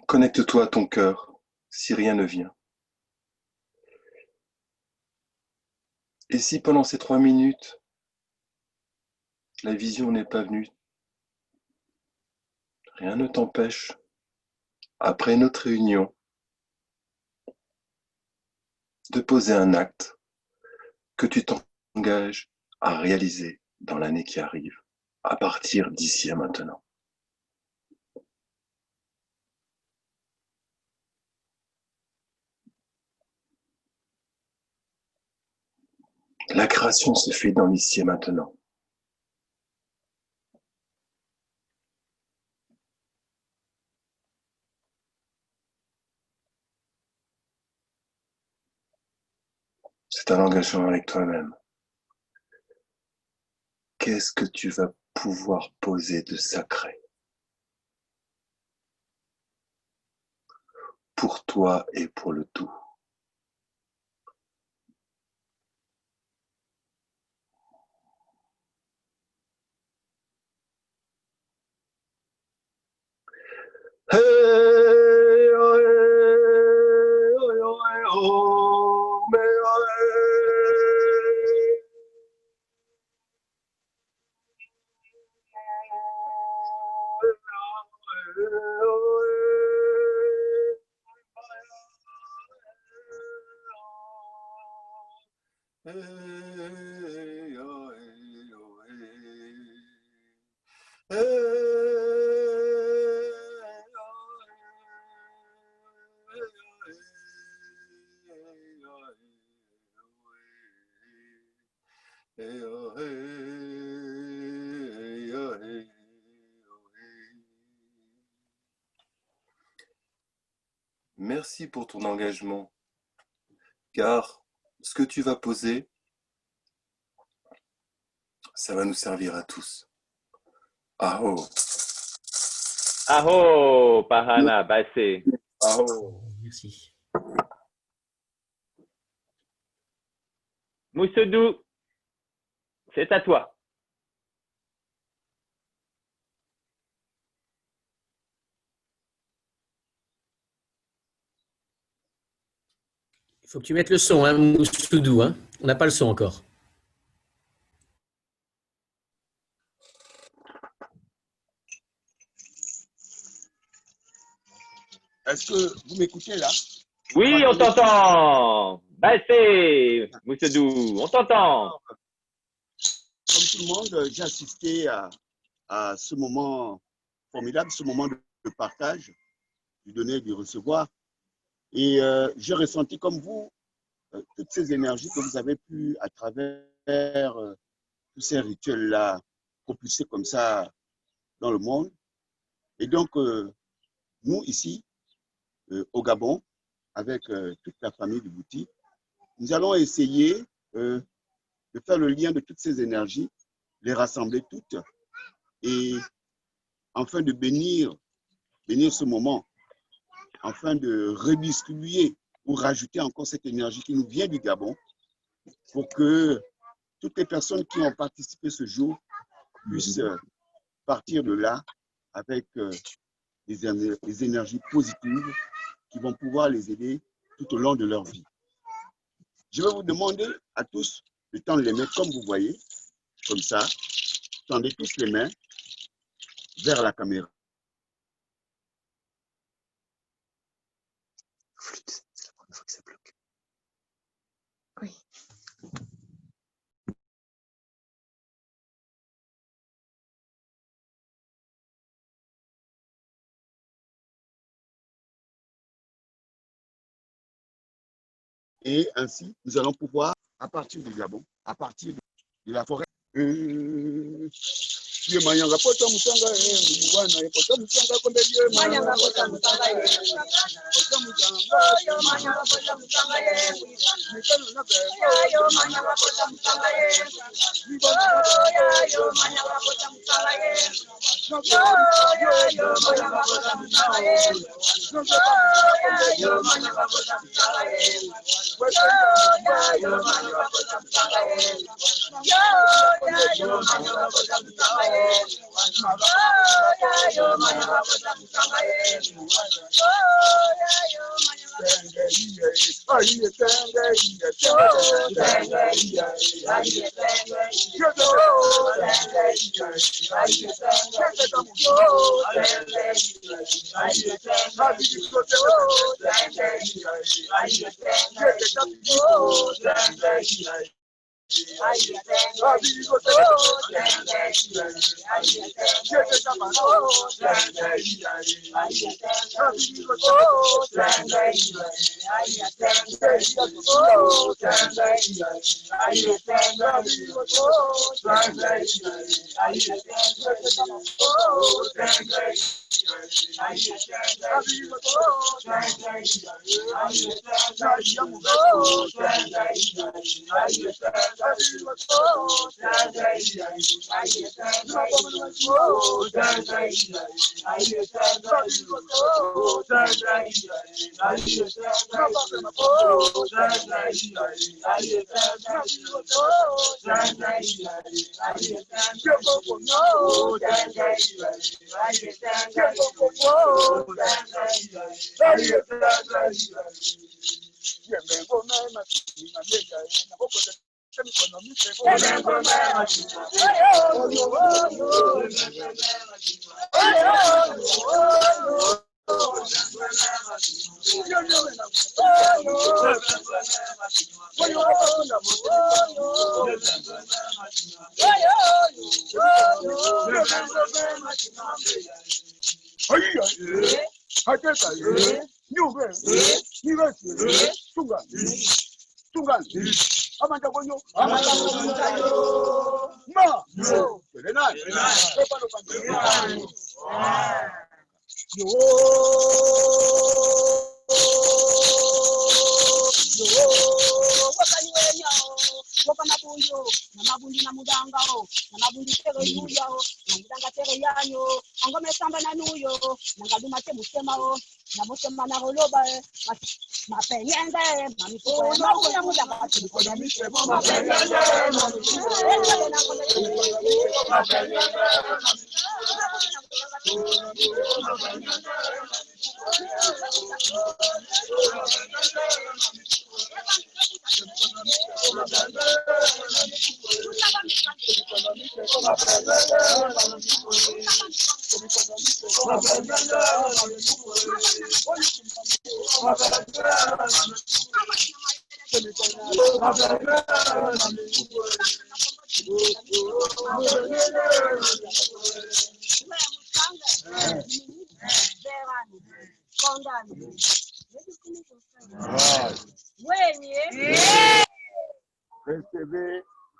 Connecte-toi à ton cœur si rien ne vient. Et si pendant ces 3 minutes, la vision n'est pas venue, rien ne t'empêche, après notre réunion, de poser un acte que tu t'engages à réaliser dans l'année qui arrive, à partir d'ici à maintenant. La création se fait dans l'ici et maintenant. C'est un engagement avec toi-même. Qu'est-ce que tu vas pouvoir poser de sacré pour toi et pour le tout? Hey, oh, hey, oh, hey, oh, mais, oh, hey, hey, oh, hey, oh, hey. Merci pour ton engagement, car ce que tu vas poser, ça va nous servir à tous. Aho. Aho, Pahana, Bassé. Aho. Merci. Moussedou, c'est à toi. Il faut que tu mettes le son, hein, Moussoudou. Hein. On n'a pas le son encore. Est-ce que vous m'écoutez là? Oui, on t'entend. Bassé, Moussedou, on t'entend. Comme tout le monde, j'ai assisté à ce moment formidable, ce moment de partage, du donner et du recevoir. Et j'ai ressenti comme vous toutes ces énergies que vous avez pu, à travers tous ces rituels-là, propulser comme ça dans le monde. Et donc, nous, ici, au Gabon, avec toute la famille du Bouti, nous allons essayer de faire le lien de toutes ces énergies, les rassembler toutes et afin de bénir ce moment, afin de redistribuer ou rajouter encore cette énergie qui nous vient du Gabon pour que toutes les personnes qui ont participé ce jour puissent partir de là avec des énergies positives qui vont pouvoir les aider tout au long de leur vie. Je vais vous demander à tous de tendre les mains comme vous voyez, comme ça. Tendez tous les mains vers la caméra. C'est la première fois que ça bloque. Oui. Et ainsi, nous allons pouvoir, à partir du Gabon, à partir de la forêt,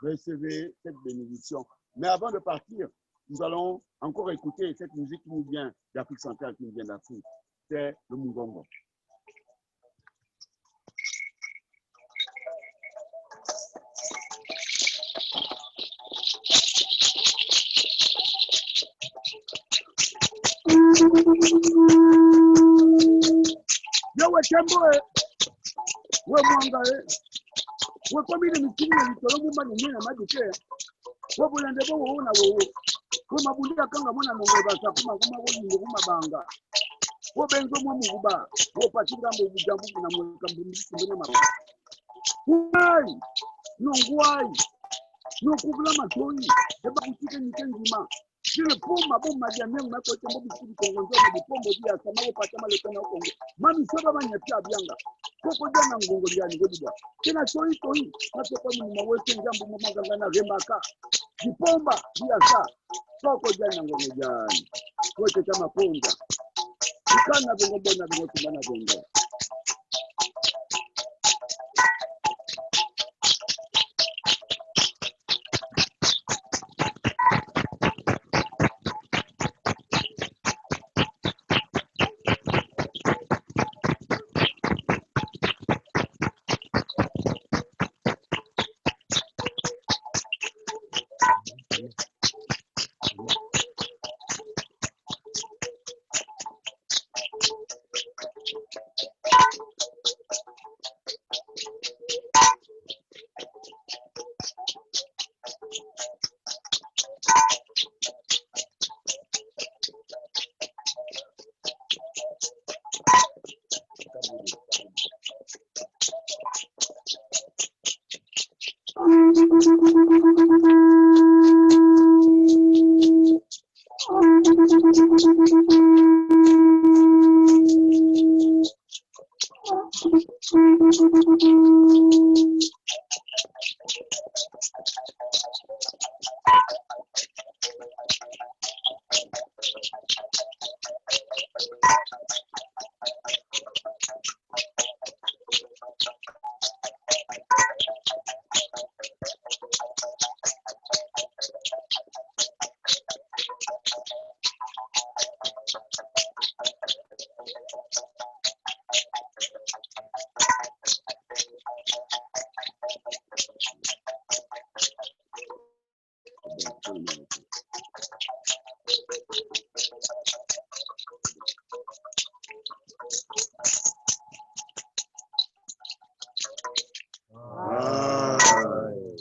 Recevez cette bénédiction. Mais avant de partir, nous allons encore écouter cette musique qui nous vient d'Afrique centrale, qui nous vient d'Afrique. C'est le Mungongo. Yawe Kembo, we Mwanga, we Komine Mikini, Tolo Mumba Nina Madike, we Bulande Bo Wona Wo, we Mabulia Kanga Mona Monga, Kuma Banga, we Benzo Muba, we Pachigambo Jambu na Mwaka. Why? No, why? No Kubla Matoni, the Bakutike Nikenzima. Je le prends ma bombe Madiamé, ma côté Mobu Congo, de Pombo Dia, Samao Patama le Congo. Mami Soba Mania Bianga, Coco Dana Mongolian Godiba. Kena Soi Toi, Mato Mawesen Jambu Magana Remaka, the Pomba, Diasa, Coco Dana Mongolian, Cote Tama Ponga. You can't have a Bona Bonga.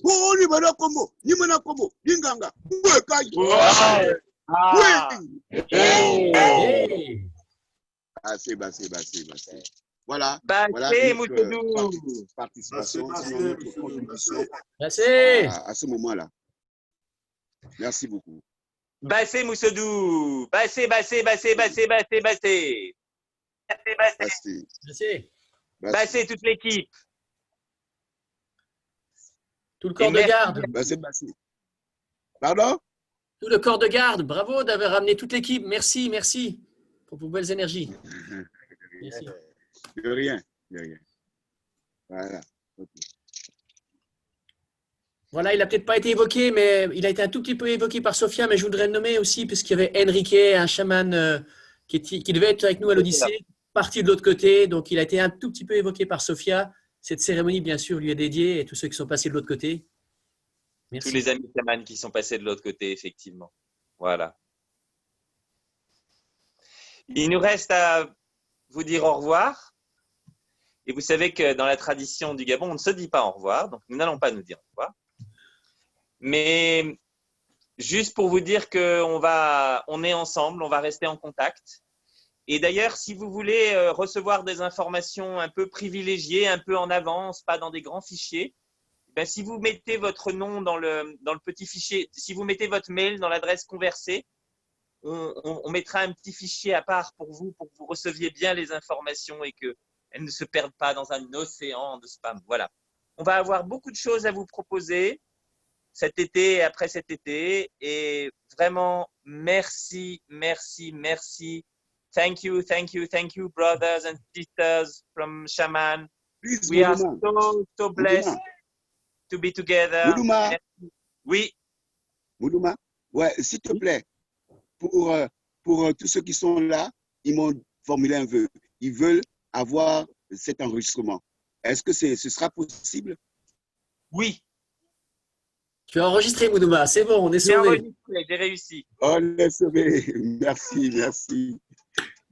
Oh, ni mana kombo, linganga. Assez. Voilà. Voilà notre participation, notre contribution à ce moment-là. Merci beaucoup. Bassé Moussedou. Bassé. Bassé toute l'équipe. Tout le corps de garde. Bassé. Pardon? Tout le corps de garde. Bravo d'avoir ramené toute l'équipe. Merci pour vos belles énergies. Merci. De rien. Voilà. Okay. Voilà, il n'a peut-être pas été évoqué, mais il a été un tout petit peu évoqué par Sophia, mais je voudrais le nommer aussi, puisqu'il y avait Enrique, un chaman qui devait être avec nous à l'Odyssée, parti de l'autre côté. Donc, il a été un tout petit peu évoqué par Sophia. Cette cérémonie, bien sûr, lui est dédiée et tous ceux qui sont passés de l'autre côté. Merci. Tous les amis chamans qui sont passés de l'autre côté, effectivement. Voilà. Il nous reste à vous dire au revoir. Et vous savez que dans la tradition du Gabon, on ne se dit pas au revoir, donc nous n'allons pas nous dire au revoir. Mais juste pour vous dire qu'on est ensemble, on va rester en contact. Et d'ailleurs, si vous voulez recevoir des informations un peu privilégiées, un peu en avance, pas dans des grands fichiers, ben, si vous mettez votre nom dans le petit fichier, si vous mettez votre mail dans l'adresse conversée, on mettra un petit fichier à part pour que vous receviez bien les informations et qu'elles ne se perdent pas dans un océan de spam. Voilà. On va avoir beaucoup de choses à vous proposer cet été et après cet été. Et vraiment, merci. Thank you, brothers and sisters from Shaman. Please, We are Moulouma. so blessed to be together. Moulouma. Oui. Moulouma, ouais, s'il te plaît, pour tous ceux qui sont là, ils m'ont formulé un vœu. Ils veulent avoir cet enregistrement. Est-ce que ce sera possible? Oui. Tu as enregistré, Moulouma. C'est bon, on est J'ai sauvé. enregistré, j'ai réussi. On est sauvé. Merci.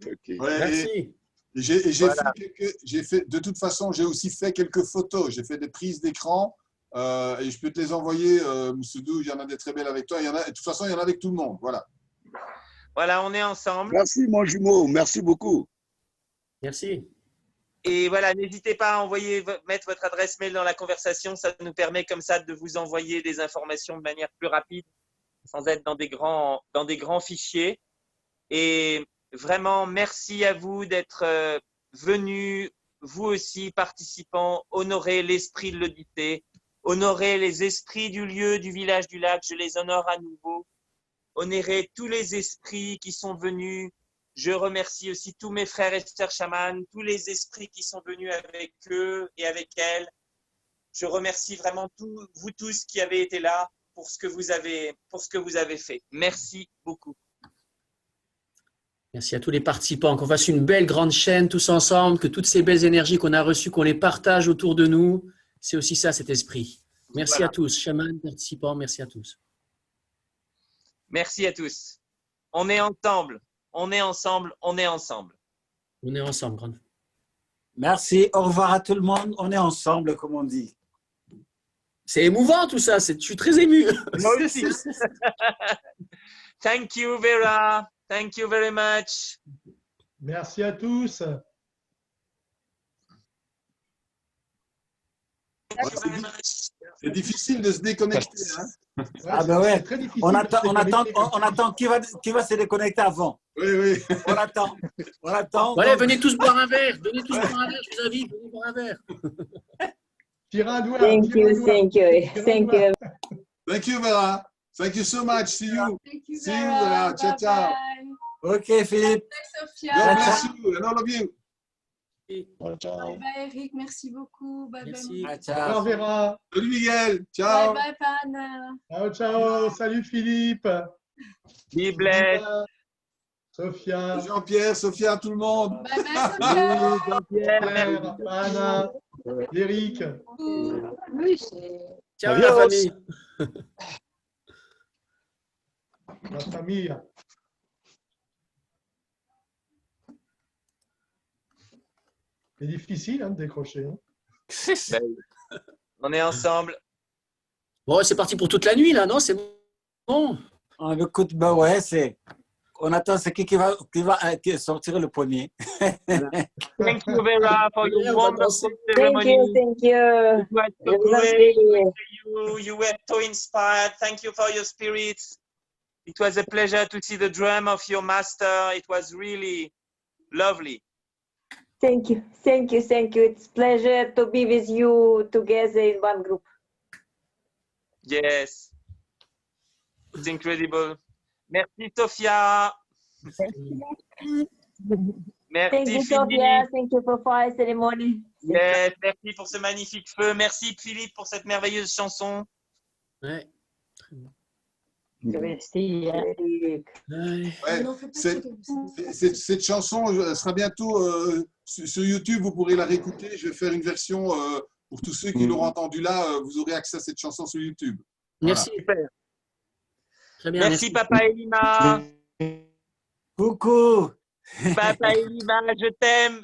Okay. Ouais, Merci. De toute façon, j'ai aussi fait quelques photos. J'ai fait des prises d'écran et je peux te les envoyer, Moussedou. Il y en a des très belles avec toi. De toute façon, il y en a avec tout le monde. Voilà, on est ensemble. Merci, mon jumeau. Merci beaucoup. Merci. Et voilà, n'hésitez pas à mettre votre adresse mail dans la conversation. Ça nous permet comme ça de vous envoyer des informations de manière plus rapide, sans être dans des grands fichiers. Et vraiment, merci à vous d'être venus, vous aussi, participants, honorer l'esprit de l'Odyssée, honorer les esprits du lieu, du village du lac. Je les honore à nouveau. Honorer tous les esprits qui sont venus. Je remercie aussi tous mes frères et sœurs chamans, tous les esprits qui sont venus avec eux et avec elles. Je remercie vraiment vous tous qui avez été là pour ce que vous avez fait. Merci beaucoup. Merci à tous les participants. Qu'on fasse une belle grande chaîne tous ensemble, que toutes ces belles énergies qu'on a reçues, qu'on les partage autour de nous. C'est aussi ça, cet esprit. Merci à tous, chamans, participants, merci à tous. Merci à tous. On est ensemble. On est ensemble. On est ensemble, grande. Merci, au revoir à tout le monde. On est ensemble, comme on dit. C'est émouvant tout ça, je suis très ému. Moi aussi. Thank you, Vera. Thank you very much. Merci à tous. Thank you very much. C'est difficile de se déconnecter. Hein. Ah ben ouais, très difficile on de attend, se déconnecter comme on attend qui va se déconnecter avant. Oui, oui. On attend. Bon, allez, donc- venez tous boire un verre. Venez tous boire un verre, je vous invite. Venez boire un verre. Tira noir, Thank tira you, noir. thank you, thank you. Thank you, Vera. Thank you so much. See you. Thank you, See you, Vera. Ciao, ciao. Ok, Philippe. God Sophia. bless you and all of you. Bye bye Eric, merci beaucoup. Bye Merci. bye. Ah, Au ciao. revoir, Vera. Salut, Miguel. Bye Ciao. bye Pan. Ciao, ciao. Salut Philippe. Be blessed. Sophia. Jean-Pierre, Sophia, tout le monde. Bye bye Sophia. Jean-Pierre, merci. Pierre, Anna, Eric. Ciao la famille. La famille. C'est difficile hein, de décrocher. Hein. On est ensemble. Bon, c'est parti pour toute la nuit là, non? C'est bon. Ah, écoute, ben ouais, on attend c'est qui va sortir le premier. Thank you, Vera, for your Yeah, on va wonderful Thank ceremony. you, thank you. It was Je so vous en great. prie. You were so inspired. Thank you for your spirits. It was a pleasure to see the drum of your master. It was really lovely. Thank you, thank you, thank you. It's pleasure to be with you together in one group. Yes. It's incredible. Merci, Sophia. Thank Merci, you, Philippe. Sophia. Thank you for fire ceremony. Yes, merci pour ce magnifique feu. Merci, Philippe, pour cette merveilleuse chanson. Ouais. Merci, Eric. Ouais. Ouais, Non, fais pas ça comme ça. cette chanson sera bientôt sur YouTube. Vous pourrez la réécouter. Je vais faire une version pour tous ceux qui l'auront entendue là. Vous aurez accès à cette chanson sur YouTube. Merci. Super. Très bien. Merci, Papa Elima. Coucou. Papa Elima, je t'aime.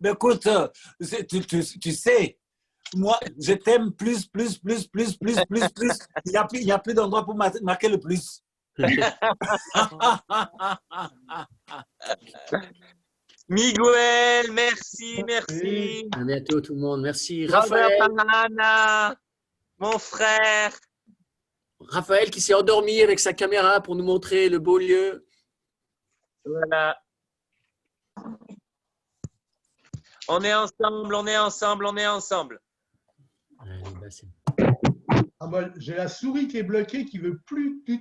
Mais écoute, tu sais, moi, je t'aime plus. Il n'y a plus d'endroit pour marquer le plus. Miguel, merci. À bientôt tout le monde. Merci. Robert Raphaël. Panana, mon frère. Raphaël qui s'est endormi avec sa caméra pour nous montrer le beau lieu. Voilà. On est ensemble, on est ensemble, on est ensemble. Allez, bah, c'est- Ah, bah, j'ai la souris qui est bloquée qui veut plus du